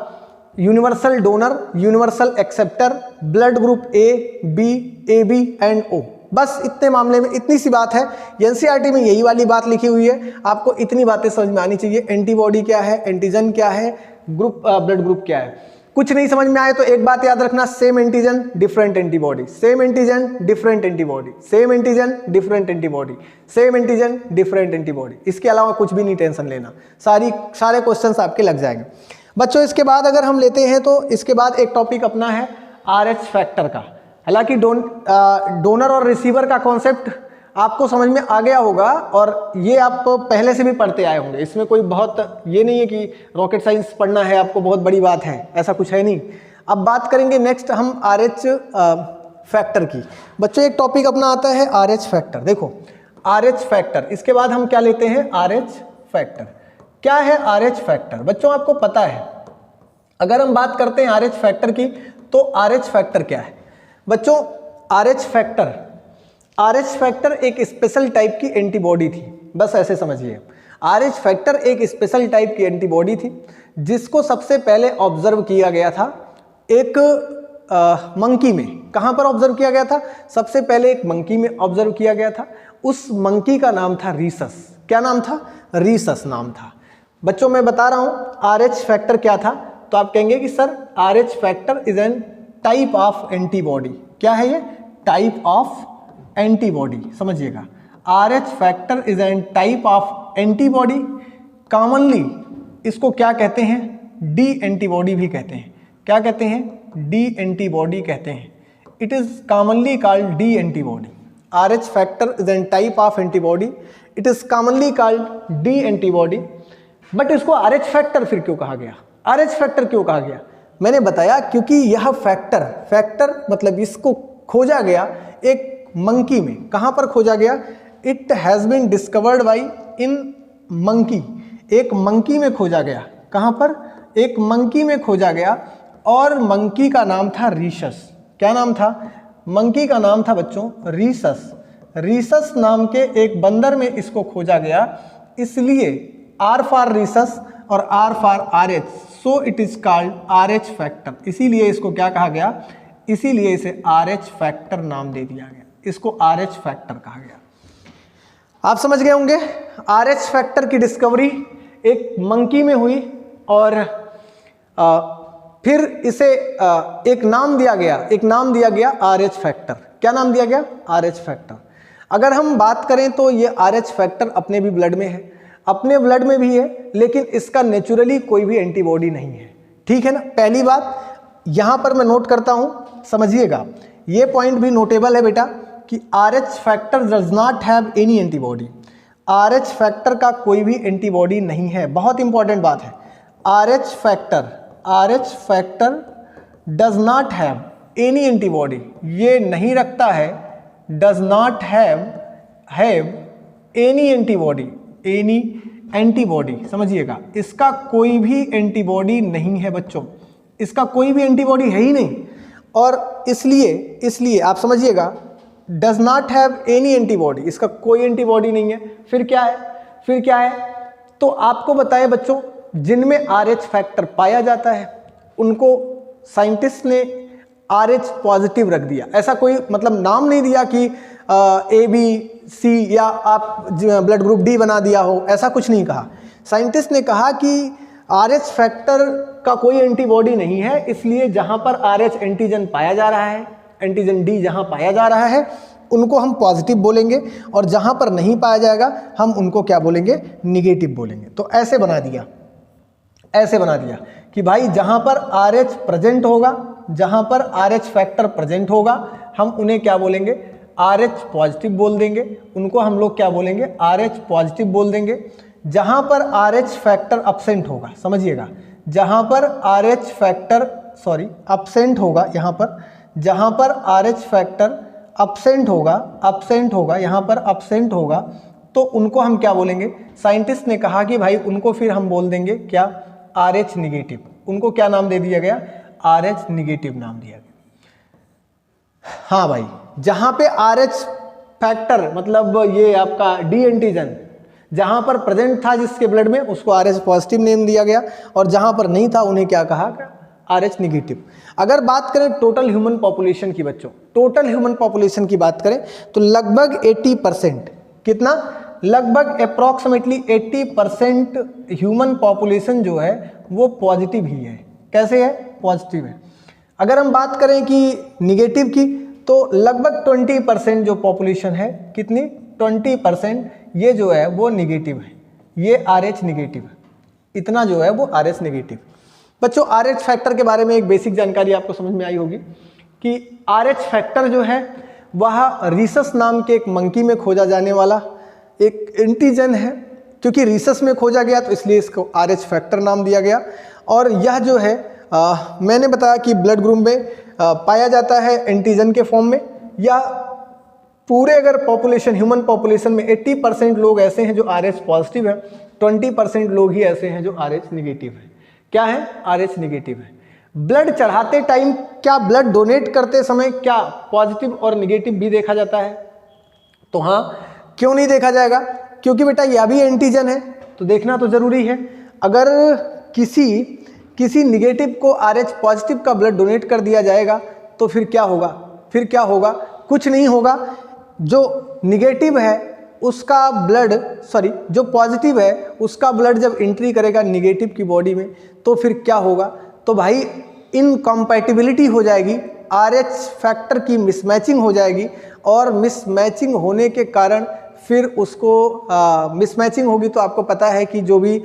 Universal donor, universal acceptor, blood group A B and O, बस इतने मामले में इतनी सी बात है। एनसीईआरटी में यही वाली बात लिखी हुई है, आपको इतनी बातें समझ में आनी चाहिए। एंटीबॉडी क्या है, एंटीजन क्या है, ग्रुप ब्लड ग्रुप क्या है। कुछ नहीं समझ में आए तो एक बात याद रखना, same antigen different antibody, same antigen different antibody, same antigen different antibody, same antigen different antibody. इसके अलावा कुछ भी नहीं टेंशन लेना, सारे क्वेश्चंस आपके लग जाएंगे। बच्चों इसके बाद अगर हम लेते हैं तो इसके बाद एक टॉपिक अपना है RH फैक्टर का। हालांकि डोनर और रिसीवर का कॉन्सेप्ट आपको समझ में आ गया होगा और ये आप पहले से भी पढ़ते आए होंगे, इसमें कोई बहुत ये नहीं है कि रॉकेट साइंस पढ़ना है आपको बहुत बड़ी बात है, ऐसा कुछ है नहीं। अब बात करेंगे नेक्स्ट हम RH फैक्टर की। बच्चों एक टॉपिक अपना आता है RH फैक्टर। देखो RH फैक्टर, इसके बाद हम क्या लेते हैं RH फैक्टर। क्या है RH फैक्टर? बच्चों आपको पता है, अगर हम बात करते हैं RH फैक्टर की तो RH फैक्टर क्या है? बच्चों RH फैक्टर एक स्पेशल टाइप की एंटीबॉडी थी, बस ऐसे समझिए। RH फैक्टर एक स्पेशल टाइप की एंटीबॉडी थी जिसको सबसे पहले ऑब्जर्व किया गया था एक मंकी में। कहां पर ऑब्जर्व किया गया था? सबसे पहले एक मंकी में ऑब्जर्व किया गया था। उस मंकी का नाम था रीसस। क्या नाम था? रीसस नाम था। बच्चों मैं बता रहा हूं RH फैक्टर क्या था, तो आप कहेंगे कि sir RH factor is an type of antibody. क्या है ये? Type of antibody. समझिएगा, RH factor is an type of antibody. Commonly इसको क्या कहते हैं? डी एंटीबॉडी भी कहते हैं। क्या कहते हैं? डी एंटीबॉडी कहते हैं। It is commonly called D antibody. RH factor is an type of antibody, it is commonly called D antibody. But इसको RH फैक्टर फिर क्यों कहा गया? RH फैक्टर क्यों कहा गया? मैंने बताया क्योंकि यह फैक्टर मतलब इसको खोजा गया एक मंकी में। कहां पर खोजा गया? It has been discovered by in monkey. एक मंकी में खोजा गया। कहां पर? एक मंकी में खोजा गया और मंकी का नाम था रीसस। क्या नाम था? मंकी का नाम था बच्चों रीसस। रीसस नाम के एक बंदर में इसको खोजा गया, इसलिए R फॉर रीसस और R for RH, so it is called RH factor. इसीलिए इसको क्या कहा गया? इसीलिए इसे RH फैक्टर नाम दे दिया गया, इसको RH फैक्टर कहा गया। आप समझ गए होंगे, RH फैक्टर की डिस्कवरी एक मंकी में हुई और फिर इसे एक नाम दिया गया RH फैक्टर। क्या नाम दिया गया? RH factor. अगर हम बात करें तो ये RH फैक्टर अपने भी ब्लड में है, अपने ब्लड में भी है, लेकिन इसका नेचुरली कोई भी एंटीबॉडी नहीं है। ठीक है ना? पहली बात यहां पर मैं नोट करता हूं, समझिएगा, ये पॉइंट भी नोटेबल है बेटा कि RH factor does not have any antibody. RH factor का कोई भी एंटीबॉडी नहीं है, बहुत इंपॉर्टेंट बात है। RH factor does not have any antibody, ये नहीं रखता है, does not have any antibody. समझिएगा, इसका कोई भी एंटीबॉडी नहीं है बच्चों, इसका कोई भी एंटीबॉडी है ही नहीं। और इसलिए आप समझिएगा, does not have any antibody, इसका कोई एंटीबॉडी नहीं है। फिर क्या है? तो आपको बताएं बच्चों, जिनमें RH फैक्टर पाया जाता है उनको साइंटिस्ट ने RH पॉजिटिव रख दिया। ऐसा कोई मतलब नाम नहीं दिया कि ABC या आप ब्लड ग्रुप D बना दिया हो, ऐसा कुछ नहीं कहा। साइंटिस्ट ने कहा कि RH फैक्टर का कोई एंटीबॉडी नहीं है, इसलिए जहां पर RH एंटीजन पाया जा रहा है, एंटीजन D जहां पाया जा रहा है, उनको हम पॉजिटिव बोलेंगे और जहां पर नहीं पाया जाएगा हम उनको क्या बोलेंगे? निगेटिव बोलेंगे। तो ऐसे बना दिया कि भाई जहां पर RH प्रेजेंट होगा, जहां पर RH फैक्टर प्रेजेंट होगा, हम उन्हें क्या बोलेंगे? RH पॉजिटिव बोल देंगे। उनको हम लोग क्या बोलेंगे? RH पॉजिटिव बोल देंगे। जहां पर RH फैक्टर अब्सेंट होगा, समझिएगा, जहां पर RH फैक्टर अब्सेंट होगा, यहां पर जहां पर RH फैक्टर अब्सेंट होगा, यहां पर अब्सेंट होगा, तो उनको हम क्या बोलेंगे? साइंटिस्ट ने कहा कि भाई उनको फिर हम बोल देंगे क्या? RH negative. उनको क्या नाम दे दिया गया? RH निगेटिव नाम दिया गया। हाँ भाई, जहां पे RH फैक्टर मतलब ये आपका D एंटीजन जहां पर प्रेजेंट था जिसके ब्लड में, उसको RH पॉजिटिव नेम दिया गया, और जहां पर नहीं था उन्हें क्या कहा? RH negative. अगर बात करें टोटल ह्यूमन पॉपुलेशन की बच्चों, टोटल ह्यूमन पॉपुलेशन की बात करें तो लगभग 80%, कितना? लगभग अप्रॉक्सीमेटली 80% ह्यूमन पॉपुलेशन जो है वो पॉजिटिव ही है। कैसे है? पॉजिटिव है। अगर हम बात करें कि निगेटिव की, तो लगभग 20% जो पॉपुलेशन है, कितनी? 20% ये जो है वो निगेटिव है, ये RH निगेटिव है, इतना जो है वो RH निगेटिव। बच्चों RH फैक्टर के बारे में एक बेसिक जानकारी आपको समझ में आई होगी कि RH फैक्टर जो है वह रीसस नाम के एक मंकी में खोजा जाने वाला एक एंटीजन है। क्योंकि रीसस में खोजा गया तो इसलिए इसको RH फैक्टर नाम दिया गया। और यह जो है मैंने बताया कि ब्लड ग्रुप में पाया जाता है एंटीजन के फॉर्म में, या पूरे अगर पॉपुलेशन ह्यूमन पॉपुलेशन में 80% लोग ऐसे हैं जो RH पॉजिटिव है, 20% लोग ही ऐसे हैं जो RH निगेटिव है। क्या है? RH निगेटिव है। ब्लड चढ़ाते टाइम क्या ब्लड डोनेट करते समय क्या पॉजिटिव और निगेटिव भी देखा जाता है? तो हाँ, क्यों नहीं देखा जाएगा? क्योंकि बेटा यह भी एंटीजन है तो देखना तो जरूरी है। अगर किसी निगेटिव को RH पॉजिटिव का ब्लड डोनेट कर दिया जाएगा तो फिर क्या होगा? फिर क्या होगा? कुछ नहीं होगा। जो निगेटिव है उसका ब्लड जो पॉजिटिव है उसका ब्लड जब एंट्री करेगा निगेटिव की बॉडी में तो फिर क्या होगा? तो भाई इनकम्पैटिबिलिटी हो जाएगी, RH फैक्टर की मिसमैचिंग हो जाएगी, और मिसमैचिंग होने के कारण फिर उसको मिसमैचिंग होगी तो आपको पता है कि जो भी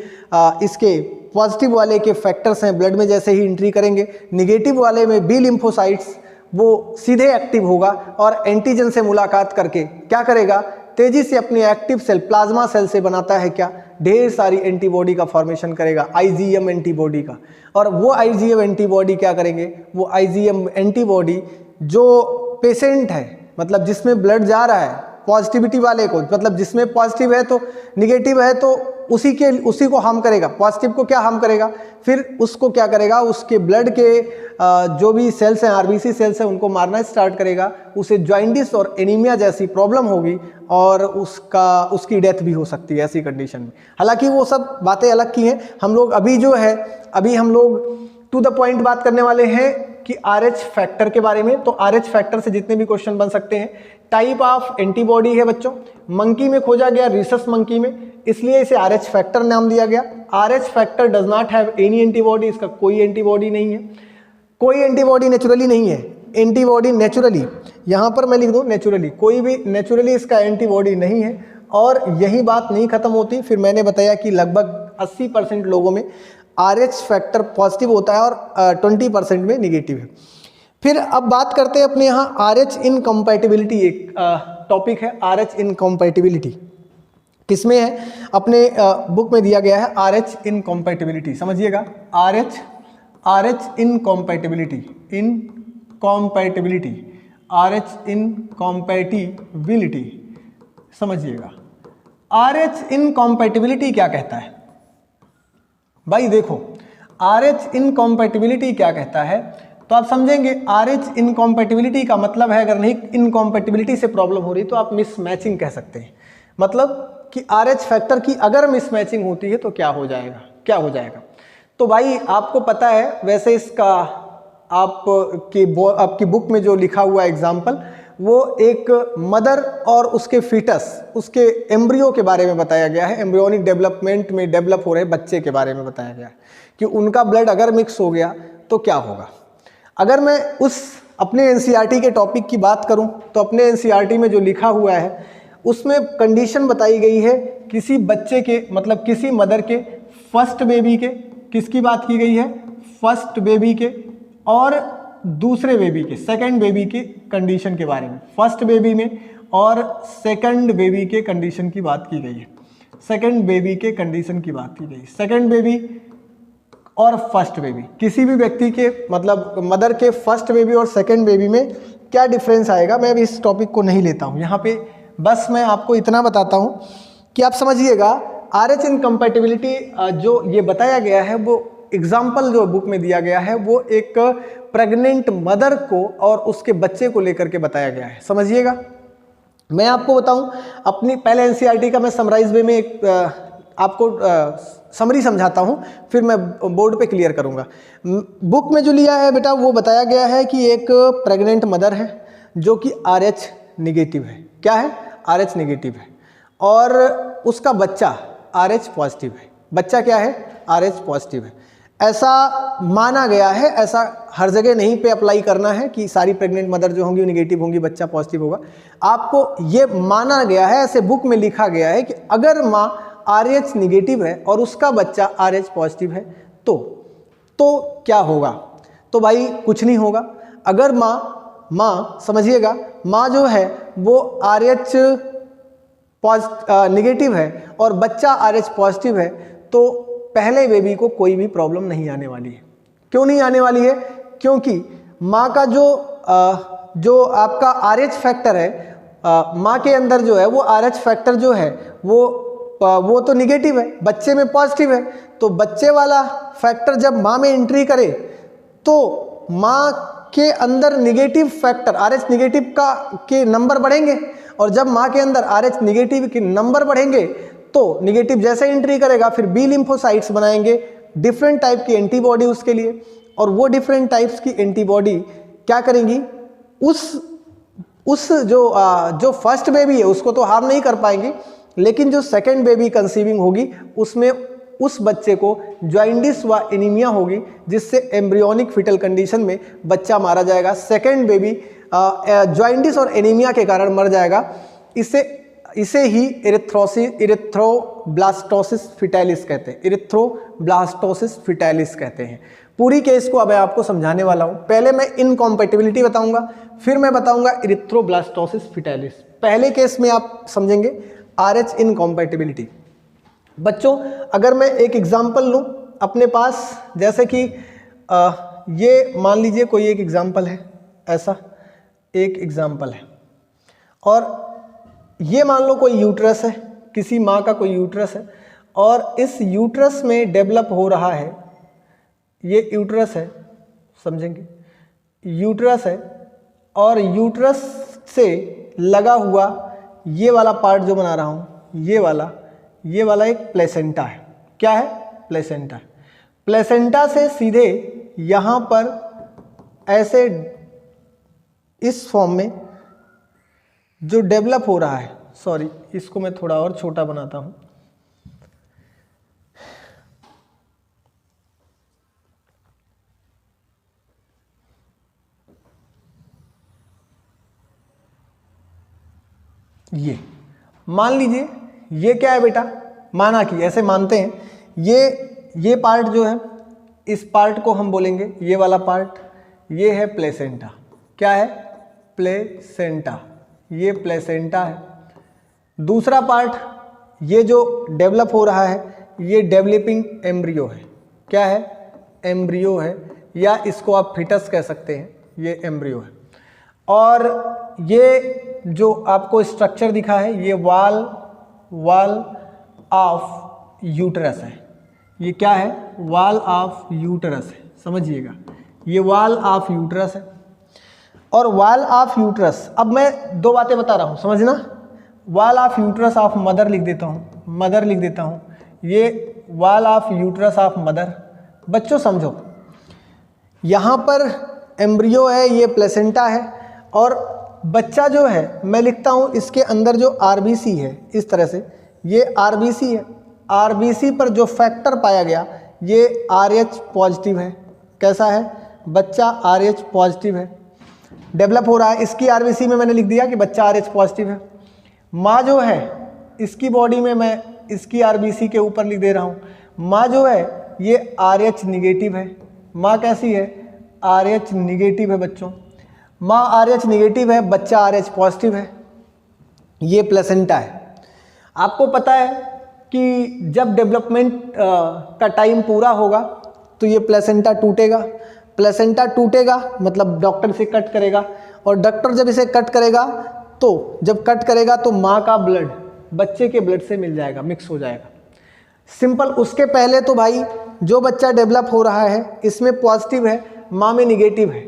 इसके पॉजिटिव वाले के फैक्टर्स हैं ब्लड में जैसे ही एंट्री करेंगे, निगेटिव वाले में बी लिम्फोसाइट्स वो सीधे एक्टिव होगा और एंटीजन से मुलाकात करके क्या करेगा? तेजी से अपनी एक्टिव सेल प्लाज्मा सेल से बनाता है क्या? ढेर सारी एंटीबॉडी का फॉर्मेशन करेगा, IgM एंटीबॉडी का। और वो IgM एंटीबॉडी क्या करेंगे? वो IgM एंटीबॉडी जो पेशेंट है, मतलब जिसमें ब्लड जा रहा है पॉजिटिविटी वाले को, मतलब जिसमें पॉजिटिव है तो निगेटिव है तो उसी को हार्म करेगा। पॉजिटिव को क्या हार्म करेगा? फिर उसको क्या करेगा? उसके ब्लड के जो भी सेल्स हैं, RBC सेल्स हैं, उनको मारना स्टार्ट करेगा। उसे जॉइंडिस और एनीमिया जैसी प्रॉब्लम होगी और उसकी डेथ भी हो सकती है ऐसी कंडीशन में। हालांकि वो सब बातें अलग की हैं। हम लोग अभी हम लोग टू द पॉइंट बात करने वाले हैं कि RH फैक्टर के बारे में। तो RH फैक्टर से जितने भी क्वेश्चन बन सकते हैं। टाइप ऑफ एंटीबॉडी है बच्चों, मंकी में खोजा गया, रीसस मंकी में, इसलिए इसे RH फैक्टर नाम दिया गया। RH factor does not have any antibody, इसका कोई एंटीबॉडी नहीं है, कोई एंटीबॉडी नेचुरली नहीं है। एंटीबॉडी नेचुरली, यहाँ पर मैं लिख दूँ नेचुरली, कोई भी नेचुरली इसका एंटीबॉडी नहीं है। और यही बात नहीं खत्म होती, फिर मैंने बताया कि लगभग 80% लोगों में RH फैक्टर पॉजिटिव होता है और 20% में निगेटिव है। फिर अब बात करते हैं अपने यहाँ RH इनकम्पैटिबिलिटी, एक टॉपिक है RH इनकम्पैटिबिलिटी। किसमें है? अपने बुक में दिया गया है RH इनकम्पैटिबिलिटी। समझिएगा, RH इनकम्पैटिबिलिटी, RH इनकम्पैटिबिलिटी समझिएगा। RH इनकम्पैटिबिलिटी क्या कहता है? भाई देखो, RH इनकम्पैटिबिलिटी क्या कहता है तो आप समझेंगे। RH इनकम्पैटिबिलिटी का मतलब है, अगर नहीं इनकम्पैटिबिलिटी से प्रॉब्लम हो रही तो आप मिसमैचिंग कह सकते हैं। मतलब कि RH फैक्टर की अगर मिसमैचिंग होती है तो क्या हो जाएगा? तो भाई आपको पता है, वैसे इसका आपकी बुक में जो लिखा हुआ एग्जाम्पल वो एक मदर और उसके फीटस, उसके एम्ब्रियो के बारे में बताया गया है। एम्ब्रियोनिक डेवलपमेंट में डेवलप हो रहे बच्चे के बारे में बताया गया है कि उनका ब्लड अगर मिक्स हो गया तो क्या होगा। अगर मैं उस अपने NCERT के टॉपिक की बात करूं तो अपने NCERT में जो लिखा हुआ है उसमें कंडीशन बताई गई है किसी बच्चे के, मतलब किसी मदर के फर्स्ट बेबी के, किसकी बात की गई है? फर्स्ट बेबी के और दूसरे बेबी के, सेकंड बेबी के कंडीशन के बारे में। फर्स्ट बेबी में और सेकंड बेबी के कंडीशन की बात की गई है। सेकंड बेबी के कंडीशन की बात की गई। सेकंड बेबी और फर्स्ट बेबी, किसी भी व्यक्ति के, मतलब मदर के फर्स्ट बेबी और सेकंड बेबी में क्या डिफरेंस आएगा, मैं अभी इस टॉपिक को नहीं लेता हूँ यहाँ पे। बस मैं आपको इतना बताता हूँ कि आप समझिएगा RH इनकम्पैटिबिलिटी जो ये बताया गया है, वो एग्जाम्पल जो बुक में दिया गया है वो एक प्रेग्नेंट मदर को और उसके बच्चे को लेकर के बताया गया है। समझिएगा, मैं आपको बताऊं अपनी पहले NCERT का मैं समराइज वे में एक आपको समरी समझाता हूं, फिर मैं बोर्ड पे क्लियर करूंगा। बुक में जो लिया है बेटा वो बताया गया है कि एक प्रेग्नेंट मदर है जो कि RH निगेटिव है। क्या है? RH निगेटिव है, और उसका बच्चा RH पॉजिटिव है। बच्चा क्या है? RH पॉजिटिव है। ऐसा माना गया है, ऐसा हर जगह नहीं पे अप्लाई करना है कि सारी प्रेग्नेंट मदर जो होंगी वो निगेटिव होंगी, बच्चा पॉजिटिव होगा। आपको ये माना गया है, ऐसे बुक में लिखा गया है कि अगर माँ RH निगेटिव है और उसका बच्चा RH पॉजिटिव है तो तो क्या होगा? तो भाई कुछ नहीं होगा। अगर माँ समझिएगा, माँ जो है वो RH नेगेटिव है और बच्चा RH पॉजिटिव है, तो पहले बेबी को कोई भी प्रॉब्लम नहीं आने वाली है। क्यों नहीं आने वाली है? क्योंकि माँ का जो आपका RH फैक्टर है, माँ के अंदर जो है वो RH फैक्टर जो है वो तो निगेटिव है, बच्चे में पॉजिटिव है। तो बच्चे वाला फैक्टर जब माँ में एंट्री करे तो माँ के अंदर निगेटिव फैक्टर RH निगेटिव के नंबर बढ़ेंगे, और जब माँ के अंदर RH निगेटिव के नंबर बढ़ेंगे तो निगेटिव जैसे एंट्री करेगा फिर बी लिम्फोसाइट्स बनाएंगे डिफरेंट टाइप की एंटीबॉडी उसके लिए, और वो डिफरेंट टाइप्स की एंटीबॉडी क्या करेंगी, उस जो फर्स्ट बेबी है उसको तो हार्म नहीं कर पाएंगी, लेकिन जो सेकंड बेबी कंसीविंग होगी उसमें उस बच्चे को जॉइंडिस व एनीमिया होगी, जिससे एम्ब्रियोनिक फिटल कंडीशन में बच्चा मारा जाएगा। सेकंड बेबी जॉइंडिस और एनीमिया के कारण मर जाएगा। इसे ही इरिथ्रोब्लास्टोसिस फिटालिस कहते हैं, इरिथ्रोब्लास्टोसिस फिटालिस कहते हैं। पूरी केस को अब मैं आपको समझाने वाला हूं। पहले मैं इनकॉम्पैटिबिलिटी बताऊंगा, फिर मैं बताऊंगा इरिथ्रोब्लास्टोसिस फिटालिस। पहले केस में आप समझेंगे RH इनकॉम्पैटिबिलिटी। बच्चों अगर मैं एक एग्जांपल लूं अपने पास, जैसे कि ये मान लीजिए कोई एक एग्जांपल है, ऐसा एक एग्जांपल है, और ये मान लो कोई यूट्रस है, किसी माँ का कोई यूट्रस है, और इस यूट्रस में डेवलप हो रहा है, ये यूट्रस है, समझेंगे यूट्रस है, और यूट्रस से लगा हुआ ये वाला पार्ट जो बना रहा हूँ, ये वाला एक प्लेसेंटा है। क्या है? प्लेसेंटा। प्लेसेंटा से सीधे यहाँ पर ऐसे इस फॉर्म में जो डेवलप हो रहा है, सॉरी इसको मैं थोड़ा और छोटा बनाता हूँ, ये मान लीजिए ये क्या है बेटा, माना कि ऐसे मानते हैं, ये पार्ट जो है, इस पार्ट को हम बोलेंगे, ये वाला पार्ट, ये है प्लेसेंटा। क्या है? प्लेसेंटा। ये प्लेसेंटा है। दूसरा पार्ट ये जो डेवलप हो रहा है, ये डेवलपिंग एम्ब्रियो है। क्या है? एम्ब्रियो है, या इसको आप फिटस कह सकते हैं, ये एम्ब्रियो है। और ये जो आपको स्ट्रक्चर दिखा है, ये वॉल ऑफ यूटरस है। ये क्या है? वॉल ऑफ यूटरस है, समझिएगा, ये वॉल ऑफ यूटरस है। और वॉल ऑफ यूटरस, अब मैं दो बातें बता रहा हूँ, समझना। Wall of uterus of mother लिख देता हूँ, ये wall of uterus of mother. बच्चों समझो, यहाँ पर एम्ब्रियो है, ये प्लेसेंटा है, और बच्चा जो है मैं लिखता हूँ इसके अंदर जो RBC है, इस तरह से ये RBC है। RBC पर जो फैक्टर पाया गया ये RH पॉजिटिव है। कैसा है? बच्चा RH पॉजिटिव है, डेवलप हो रहा है। इसकी RBC में मैंने लिख दिया कि बच्चा RH पॉजिटिव है। माँ जो है, इसकी बॉडी में मैं इसकी RBC के ऊपर लिख दे रहा हूँ, माँ जो है ये RH निगेटिव है। माँ कैसी है? RH निगेटिव है बच्चों। माँ RH निगेटिव है, बच्चा RH पॉजिटिव है। ये प्लेसेंटा है। आपको पता है कि जब डेवलपमेंट का टाइम पूरा होगा तो ये प्लेसेंटा टूटेगा। प्लेसेंटा टूटेगा मतलब डॉक्टर इसे कट करेगा, और डॉक्टर जब इसे कट करेगा तो जब कट करेगा तो माँ का ब्लड बच्चे के ब्लड से मिल जाएगा, मिक्स हो जाएगा। सिंपल। उसके पहले तो भाई जो बच्चा डेवलप हो रहा है इसमें पॉजिटिव है, माँ में निगेटिव है।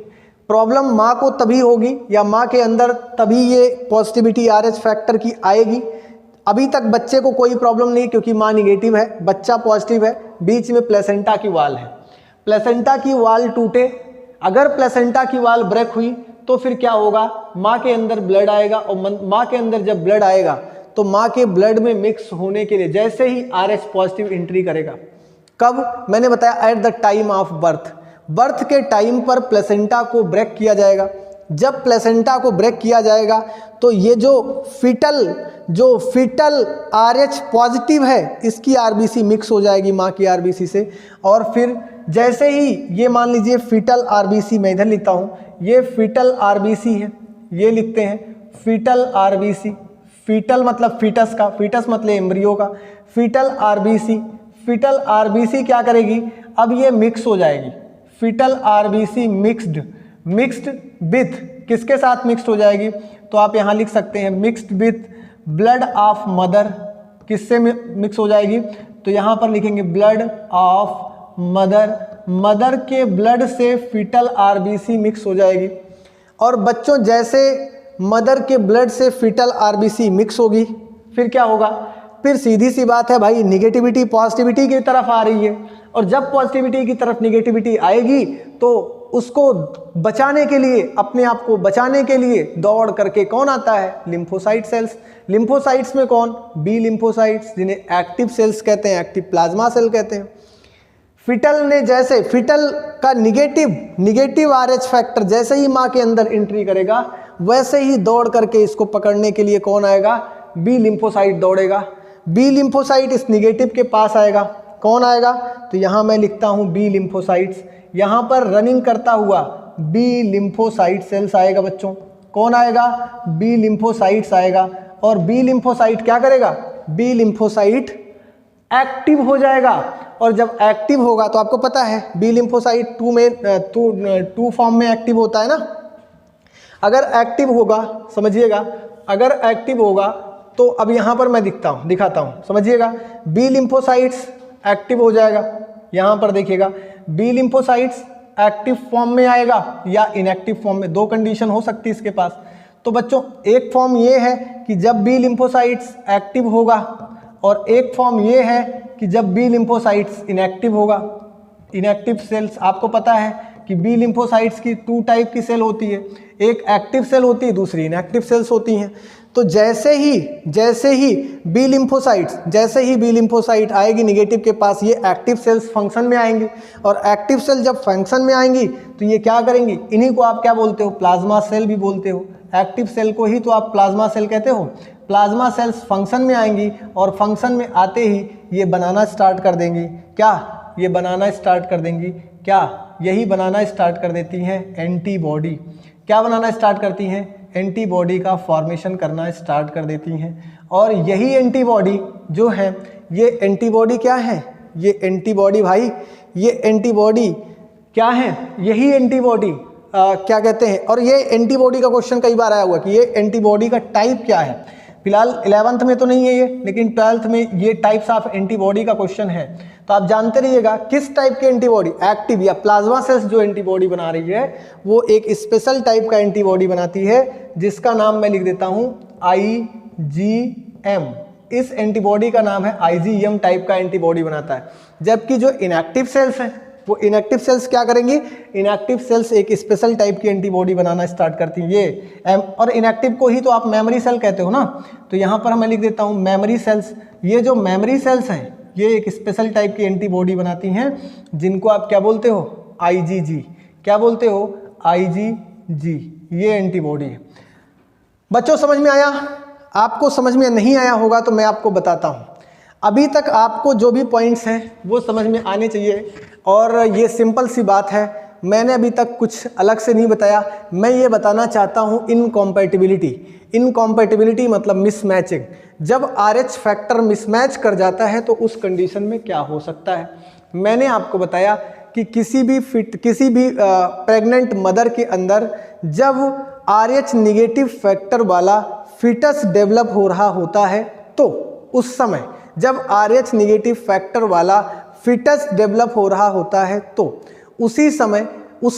प्रॉब्लम माँ को तभी होगी या माँ के अंदर तभी ये पॉजिटिविटी RH फैक्टर की आएगी। अभी तक बच्चे को कोई प्रॉब्लम नहीं, क्योंकि माँ निगेटिव है, बच्चा पॉजिटिव है, बीच में प्लेसेंटा की वाल है। प्लेसेंटा की वाल टूटे, अगर प्लेसेंटा की वाल ब्रेक हुई तो फिर क्या होगा? माँ के अंदर ब्लड आएगा, और माँ के अंदर जब ब्लड आएगा तो माँ के ब्लड में मिक्स होने के लिए जैसे ही RH पॉजिटिव एंट्री करेगा, कब? मैंने बताया at the time of birth. Birth के टाइम पर प्लेसेंटा को ब्रेक किया जाएगा। जब प्लेसेंटा को ब्रेक किया जाएगा तो ये जो फीटल RH पॉजिटिव है, इसकी RBC मिक्स हो जाएगी माँ की RBC से। और फिर जैसे ही ये मान लीजिए फीटल RBC, मैं इधर लिखता हूँ, ये फीटल RBC है, ये लिखते हैं फीटल RBC। फीटल मतलब फीटस का, फीटस मतलब एम्ब्रियो का। फीटल RBC क्या करेगी, अब ये मिक्स हो जाएगी। फीटल RBC मिक्स्ड विथ, किसके साथ मिक्स्ड हो जाएगी, तो आप यहाँ लिख सकते हैं mixed with blood of mother. किससे मिक्स हो जाएगी, तो यहाँ पर लिखेंगे ब्लड ऑफ मदर। मदर के ब्लड से फीटल RBC मिक्स हो जाएगी। और बच्चों जैसे मदर के ब्लड से फीटल RBC मिक्स होगी, फिर क्या होगा, फिर सीधी सी बात है भाई, निगेटिविटी पॉजिटिविटी की तरफ आ रही है। और जब पॉजिटिविटी की तरफ निगेटिविटी आएगी तो उसको बचाने के लिए, अपने आप को बचाने के लिए दौड़ करके कौन आता है, लिम्फोसाइट सेल्स। लिम्फोसाइट्स में कौन, बी लिम्फोसाइट्स, जिन्हें एक्टिव सेल्स कहते हैं, एक्टिव प्लाज्मा सेल कहते हैं। फीटल ने जैसे फीटल का निगेटिव RH फैक्टर जैसे ही माँ के अंदर एंट्री करेगा, वैसे ही दौड़ करके इसको पकड़ने के लिए कौन आएगा, बी लिम्फोसाइट दौड़ेगा। बी लिम्फोसाइट इस निगेटिव के पास आएगा, कौन आएगा, तो यहाँ मैं लिखता हूँ बी लिम्फोसाइट्स। यहाँ पर रनिंग करता हुआ बी लिम्फोसाइट सेल्स आएगा बच्चों, कौन आएगा, बी लिम्फोसाइट्स आएगा। और बी लिम्फोसाइट क्या करेगा, बी लिम्फोसाइट एक्टिव हो जाएगा। और जब एक्टिव होगा तो आपको पता है बी लिम्फोसाइट टू फॉर्म में एक्टिव होता है ना। अगर एक्टिव होगा, समझिएगा, अगर एक्टिव होगा तो अब यहाँ पर मैं दिखाता हूँ, समझिएगा। बी लिम्फोसाइट्स एक्टिव हो जाएगा, यहाँ पर देखिएगा बी लिम्फोसाइट्स एक्टिव फॉर्म में आएगा या इनएक्टिव फॉर्म में, दो कंडीशन हो सकती है इसके पास। तो बच्चों एक फॉर्म ये है कि जब बी लिम्फोसाइट्स एक्टिव होगा, और एक फॉर्म ये है कि जब बी लिम्फोसाइट्स इनएक्टिव होगा। इनएक्टिव सेल्स आपको पता है कि बी लिम्फोसाइट्स की 2 टाइप की सेल होती है, एक एक्टिव सेल होती है, दूसरी इनएक्टिव सेल्स होती हैं। तो जैसे ही बी लिम्फोसाइट आएगी निगेटिव के पास, ये एक्टिव सेल्स फंक्शन में आएंगी। और एक्टिव सेल जब फंक्शन में आएंगी तो ये क्या करेंगी, इन्हीं को आप क्या बोलते हो, प्लाज्मा सेल भी बोलते हो। एक्टिव सेल को ही तो आप प्लाज्मा सेल कहते हो। प्लाज्मा सेल्स फंक्शन में आएंगी और फंक्शन में आते ही ये बनाना स्टार्ट कर देंगी, क्या, ये बनाना स्टार्ट कर देंगी, क्या, यही बनाना स्टार्ट कर देती हैं एंटीबॉडी। क्या बनाना स्टार्ट करती हैं, एंटीबॉडी का फॉर्मेशन करना स्टार्ट कर देती हैं। और यही एंटीबॉडी जो है, ये एंटीबॉडी क्या है, ये एंटीबॉडी भाई, ये एंटीबॉडी क्या है, यही एंटीबॉडी क्या कहते हैं। और ये एंटीबॉडी का क्वेश्चन कई बार आया हुआ कि ये एंटीबॉडी का टाइप क्या है। फिलहाल 11th में तो नहीं है ये, लेकिन 12th में ये टाइप्स ऑफ एंटीबॉडी का क्वेश्चन है। तो आप जानते रहिएगा किस टाइप की एंटीबॉडी, एक्टिव या प्लाज्मा सेल्स जो एंटीबॉडी बना रही है वो एक स्पेशल टाइप का एंटीबॉडी बनाती है, जिसका नाम मैं लिख देता हूं IgM। इस एंटीबॉडी का नाम है IgM टाइप का एंटीबॉडी बनाता है। जबकि जो इनएक्टिव सेल्स हैं, वो इनएक्टिव सेल्स क्या करेंगी, इनएक्टिव सेल्स एक स्पेशल टाइप की एंटीबॉडी बनाना स्टार्ट करती हैं ये। और इनएक्टिव को ही तो आप मेमोरी सेल कहते हो ना, तो यहाँ पर मैं लिख देता हूँ मेमोरी सेल्स। ये जो मेमोरी सेल्स हैं ये एक स्पेशल टाइप की एंटीबॉडी बनाती हैं, जिनको आप क्या बोलते हो, IgG। क्या बोलते हो, IgG, ये एंटीबॉडी है। बच्चों समझ में आया, आपको समझ में नहीं आया होगा तो मैं आपको बताता हूँ। अभी तक आपको जो भी पॉइंट्स हैं वो समझ में आने चाहिए। और ये सिंपल सी बात है, मैंने अभी तक कुछ अलग से नहीं बताया। मैं ये बताना चाहता हूँ इनकॉम्पैटिबिलिटी। इनकॉम्पैटिबिलिटी मतलब मिसमैचिंग। जब RH फैक्टर मिसमैच कर जाता है तो उस कंडीशन में क्या हो सकता है। मैंने आपको बताया कि किसी भी प्रेग्नेंट मदर के अंदर जब RH निगेटिव फैक्टर वाला फीटस डेवलप हो रहा होता है, तो उस समय जब RH निगेटिव फैक्टर वाला फीटस डेवलप हो रहा होता है, तो उस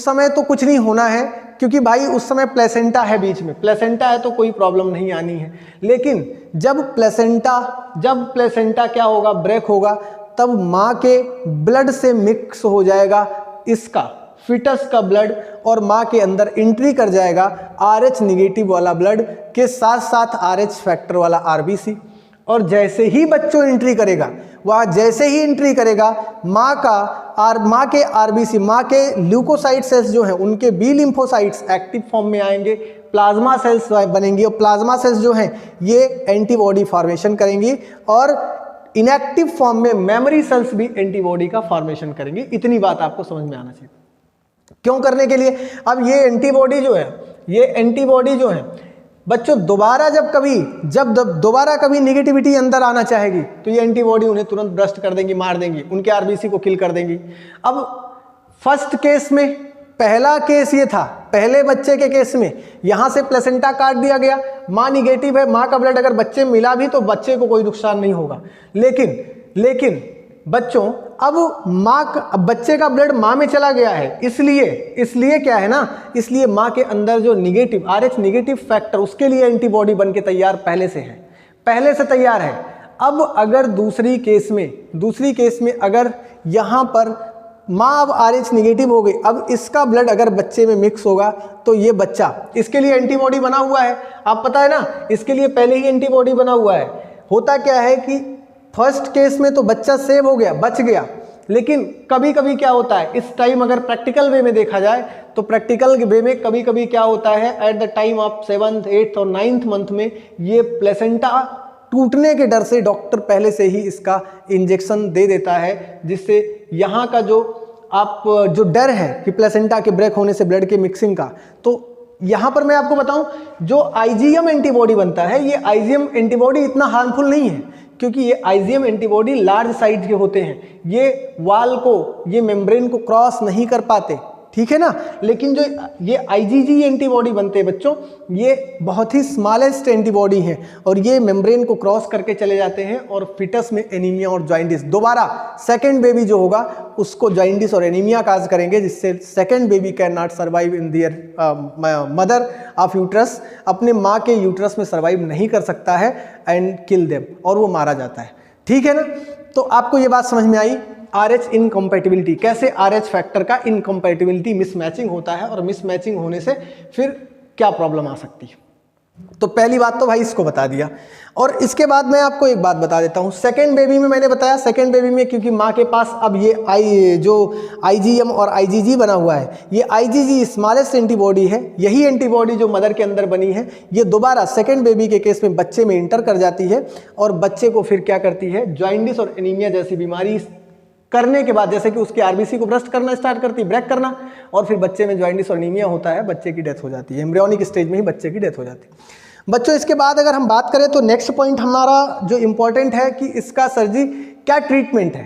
समय तो कुछ नहीं होना है, क्योंकि भाई उस समय प्लेसेंटा है बीच में। प्लेसेंटा है तो कोई प्रॉब्लम नहीं आनी है। लेकिन जब प्लेसेंटा क्या होगा, ब्रेक होगा, तब माँ के ब्लड से मिक्स हो जाएगा इसका फीटस का ब्लड, और माँ के अंदर एंट्री कर जाएगा RH निगेटिव वाला ब्लड के साथ साथ RH फैक्टर वाला RBC। और जैसे ही बच्चों एंट्री करेगा, वह जैसे ही एंट्री करेगा माँ के आरबीसी, माँ के ल्यूकोसाइट सेल्स जो हैं उनके बी लिम्फोसाइट्स एक्टिव फॉर्म में आएंगे, प्लाज्मा सेल्स बनेंगी और प्लाज्मा सेल्स जो हैं ये एंटीबॉडी फॉर्मेशन करेंगी और इनएक्टिव फॉर्म में मेमोरी सेल्स भी एंटीबॉडी का फॉर्मेशन करेंगी। इतनी बात आपको समझ में आना चाहिए। क्यों करने के लिए? अब ये एंटीबॉडी जो है बच्चों जब दोबारा कभी निगेटिविटी अंदर आना चाहेगी तो ये एंटीबॉडी उन्हें तुरंत ब्रस्ट कर देंगी, मार देंगी, उनके आरबीसी को किल कर देंगी। अब फर्स्ट केस में, पहला केस ये था, पहले बच्चे के केस में यहां से प्लेसेंटा काट दिया गया, मां निगेटिव है, मां का ब्लड अगर बच्चे में मिला भी तो बच्चे को कोई नुकसान नहीं होगा। लेकिन बच्चों अब बच्चे का ब्लड मां में चला गया है, इसलिए क्या है ना, इसलिए मां के अंदर जो निगेटिव RH निगेटिव फैक्टर उसके लिए एंटीबॉडी बन के तैयार पहले से तैयार है। अब अगर दूसरी केस में अगर यहां पर माँ अब RH निगेटिव हो गई, अब इसका ब्लड अगर बच्चे में मिक्स होगा तो ये बच्चा, इसके लिए एंटीबॉडी बना हुआ है, आप पता है ना, इसके लिए पहले ही एंटीबॉडी बना हुआ है। होता क्या है कि फर्स्ट केस में तो बच्चा सेव हो गया, बच गया, लेकिन कभी कभी क्या होता है, इस टाइम अगर प्रैक्टिकल वे में देखा जाए तो प्रैक्टिकल वे में कभी कभी क्या होता है, at the time of 7th 8th और 9th मंथ में ये प्लेसेंटा टूटने के डर से डॉक्टर पहले से ही इसका इंजेक्शन दे देता है, जिससे यहाँ का जो डर है कि प्लेसेंटा के ब्रेक होने से ब्लड के मिक्सिंग का, तो यहाँ पर मैं आपको बताऊं जो IgM एंटीबॉडी बनता है, ये IgM एंटीबॉडी इतना हार्मफुल नहीं है, क्योंकि ये IgM एंटीबॉडी लार्ज साइज के होते हैं, ये वाल को, ये मेम्ब्रेन को क्रॉस नहीं कर पाते, ठीक है ना। लेकिन जो ये IgG एंटीबॉडी बनते हैं बच्चों, ये बहुत ही स्मॉलेस्ट एंटीबॉडी हैं और ये मेम्ब्रेन को क्रॉस करके चले जाते हैं और फिटस में एनीमिया और जॉइंडिस, दोबारा सेकंड बेबी जो होगा उसको जॉइंडिस और एनीमिया काज करेंगे, जिससे second baby can not survive in their mother of uterus, अपने माँ के यूट्रस में सर्वाइव नहीं कर सकता है एंड किल देम, और वो मारा जाता है, ठीक है ना। तो आपको ये बात समझ में आई, RH इनकम्पैटिबिलिटी, कैसे RH फैक्टर का इनकम्पैटिबिलिटी मिसमैचिंग होता है और मिसमैचिंग होने से फिर क्या प्रॉब्लम आ सकती है। तो पहली बात तो भाई इसको बता दिया, और इसके बाद मैं आपको एक बात बता देता हूँ। सेकेंड बेबी में मैंने बताया, सेकेंड बेबी में क्योंकि माँ के पास अब ये जो IgM और IgG बना हुआ है, ये IgG स्मॉलेस्ट एंटीबॉडी है, यही एंटीबॉडी जो मदर के अंदर बनी है, ये दोबारा सेकेंड बेबी के केस में बच्चे में इंटर कर जाती है और बच्चे को फिर क्या करती है, जॉइंडिस और एनीमिया जैसी बीमारी करने के बाद, जैसे कि उसके आरबीसी को ब्रस्ट करना स्टार्ट करती है, ब्रेक करना, और फिर बच्चे में जॉइंडिस और एनीमिया होता है, बच्चे की डेथ हो जाती है, एम्ब्रियोनिक स्टेज में ही बच्चे की डेथ हो जाती है। बच्चों इसके बाद अगर हम बात करें तो नेक्स्ट पॉइंट हमारा जो इंपॉर्टेंट है कि इसका सर जी क्या ट्रीटमेंट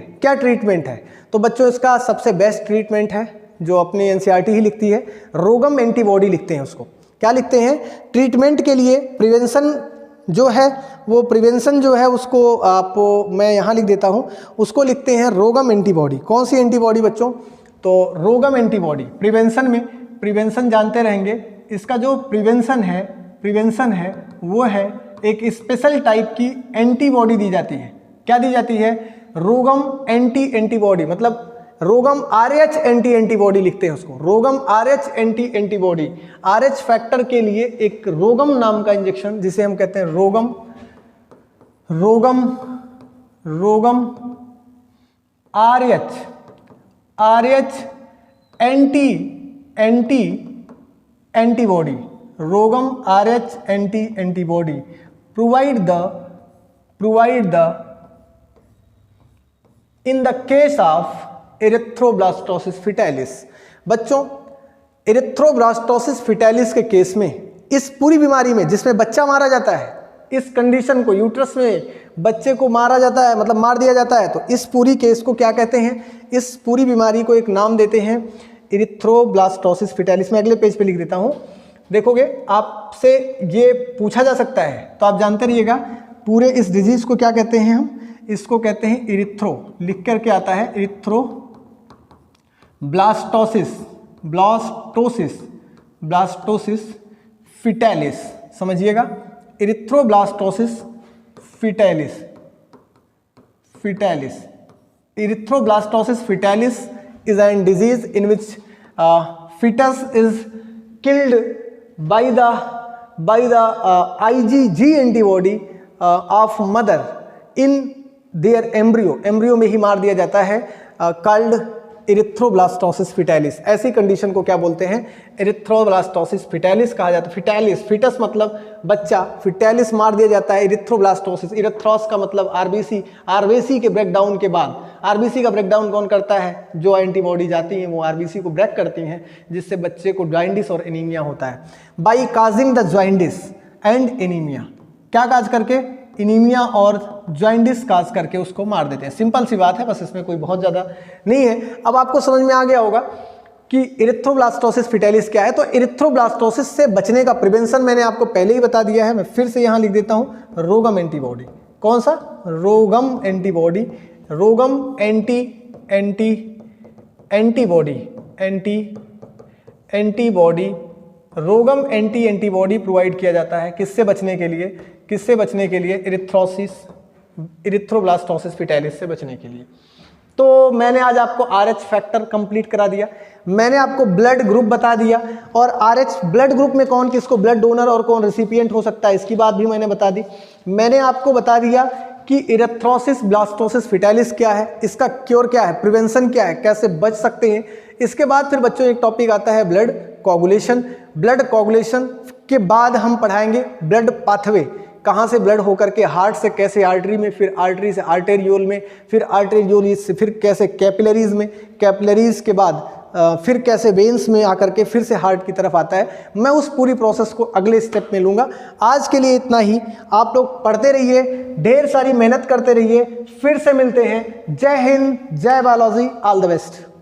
है, तो बच्चों इसका सबसे बेस्ट ट्रीटमेंट है जो अपनी NCERT ही लिखती है, रोगम एंटीबॉडी लिखते हैं उसको। क्या लिखते हैं? ट्रीटमेंट के लिए प्रिवेंशन जो है, वो प्रिवेंशन जो है उसको आपको मैं यहाँ लिख देता हूँ, उसको लिखते हैं रोगम एंटीबॉडी। कौन सी एंटीबॉडी बच्चों? तो रोगम एंटीबॉडी। प्रिवेंशन में, प्रिवेंशन जानते रहेंगे, इसका जो प्रिवेंशन है वो है एक स्पेशल टाइप की एंटीबॉडी दी जाती है। क्या दी जाती है? रोगम एंटीबॉडी, मतलब रोगम RH एंटीबॉडी लिखते हैं उसको, रोगम RH एंटीबॉडी। RH फैक्टर के लिए एक रोगम नाम का इंजेक्शन, जिसे हम कहते हैं रोगम RH antibody, रोगम RH antibody provide the in the case of erythroblastosis fetalis. बच्चों एरिथ्रोब्लास्टोसिस फिटालिस के केस में, इस पूरी बीमारी में जिसमें बच्चा मारा जाता है, इस कंडीशन को, यूट्रस में बच्चे को मारा जाता है, मतलब मार दिया जाता है, तो इस पूरी केस को क्या कहते हैं? इस पूरी बीमारी को एक नाम देते हैं एरिथ्रोब्लास्टोसिस फिटालिस। मैं अगले पेज पे लिख देता हूं, देखोगे आपसे ये पूछा जा सकता है, तो आप जानते रहिएगा पूरे इस डिजीज को क्या कहते हैं हम, इसको कहते हैं इरिथ्रो, लिख करके आता है ब्लास्टोसिस फिटालिस, समझिएगा, erythroblastosis fetalis. Erythroblastosis fetalis is a disease in which fetus is killed by the IgG antibody of mother in their embryo में ही मार दिया जाता है, कॉल्ड इरिथ्रोब्लास्टोसिस फिटैलिस। ऐसी कंडीशन को क्या बोलते हैं? इरिथ्रोब्लास्टोसिस फिटैलिस कहा जाता है। फिटैलिस, फिटस मतलब बच्चा, फिटैलिस मार दिया जाता है। इरिथ्रोब्लास्टोसिस, इरिथ्रोस का मतलब आरबीसी, आरबीसी के ब्रेकडाउन के बाद, आरबीसी का ब्रेकडाउन कौन करता है? जो एंटीबॉडी जाती हैं वो आरबीसी को ब्रेक करती हैं, जिससे बच्चे को जॉइंडिस और एनीमिया होता है। By causing the jaundice and anaemia, क्या काज करके? एनीमिया और जॉइंडिस काज करके उसको मार देते हैं। सिंपल सी बात है, बस इसमें कोई बहुत ज़्यादा नहीं है। अब आपको समझ में आ गया होगा कि इरिथ्रोब्लास्टोसिस फिटैलिस क्या है। तो इरिथ्रोब्लास्टोसिस से बचने का प्रिवेंशन मैंने आपको पहले ही बता दिया है, मैं फिर से यहाँ लिख देता हूँ, रोगम एंटीबॉडी। कौन सा? रोगम एंटीबॉडी, रोगम एंटीबॉडी, रोगम एंटीबॉडी प्रोवाइड किया जाता है। किससे बचने के लिए? किससे बचने के लिए? इरिथ्रोब्लास्टोसिस फिटैलिस से बचने के लिए। तो मैंने आज आपको RH फैक्टर कंप्लीट करा दिया, मैंने आपको ब्लड ग्रुप बता दिया, और RH ब्लड ग्रुप में कौन किसको ब्लड डोनर और कौन रेसिपिएंट हो सकता है इसकी बात भी मैंने बता दी। मैंने आपको बता दिया कि इरिथ्रोसिस ब्लास्टोसिस फिटैलिस क्या है, इसका क्योर क्या है, प्रिवेंशन क्या है, कैसे बच सकते हैं। इसके बाद फिर बच्चों एक टॉपिक आता है ब्लड कोगुलेशन। ब्लड कोगुलेशन के बाद हम पढ़ाएंगे ब्लड पाथवे, कहाँ से ब्लड होकर के हार्ट से कैसे आर्टरी में, फिर आर्टरी से आर्टेरियोल में, फिर आर्टेरियोल से फिर कैसे कैपिलरीज में, कैपिलरीज के बाद फिर कैसे वेन्स में आकर के फिर से हार्ट की तरफ आता है। मैं उस पूरी प्रोसेस को अगले स्टेप में लूँगा। आज के लिए इतना ही। आप लोग पढ़ते रहिए, ढेर सारी मेहनत करते रहिए। फिर से मिलते हैं। जय हिंद, जय बायोलॉजी, ऑल द बेस्ट।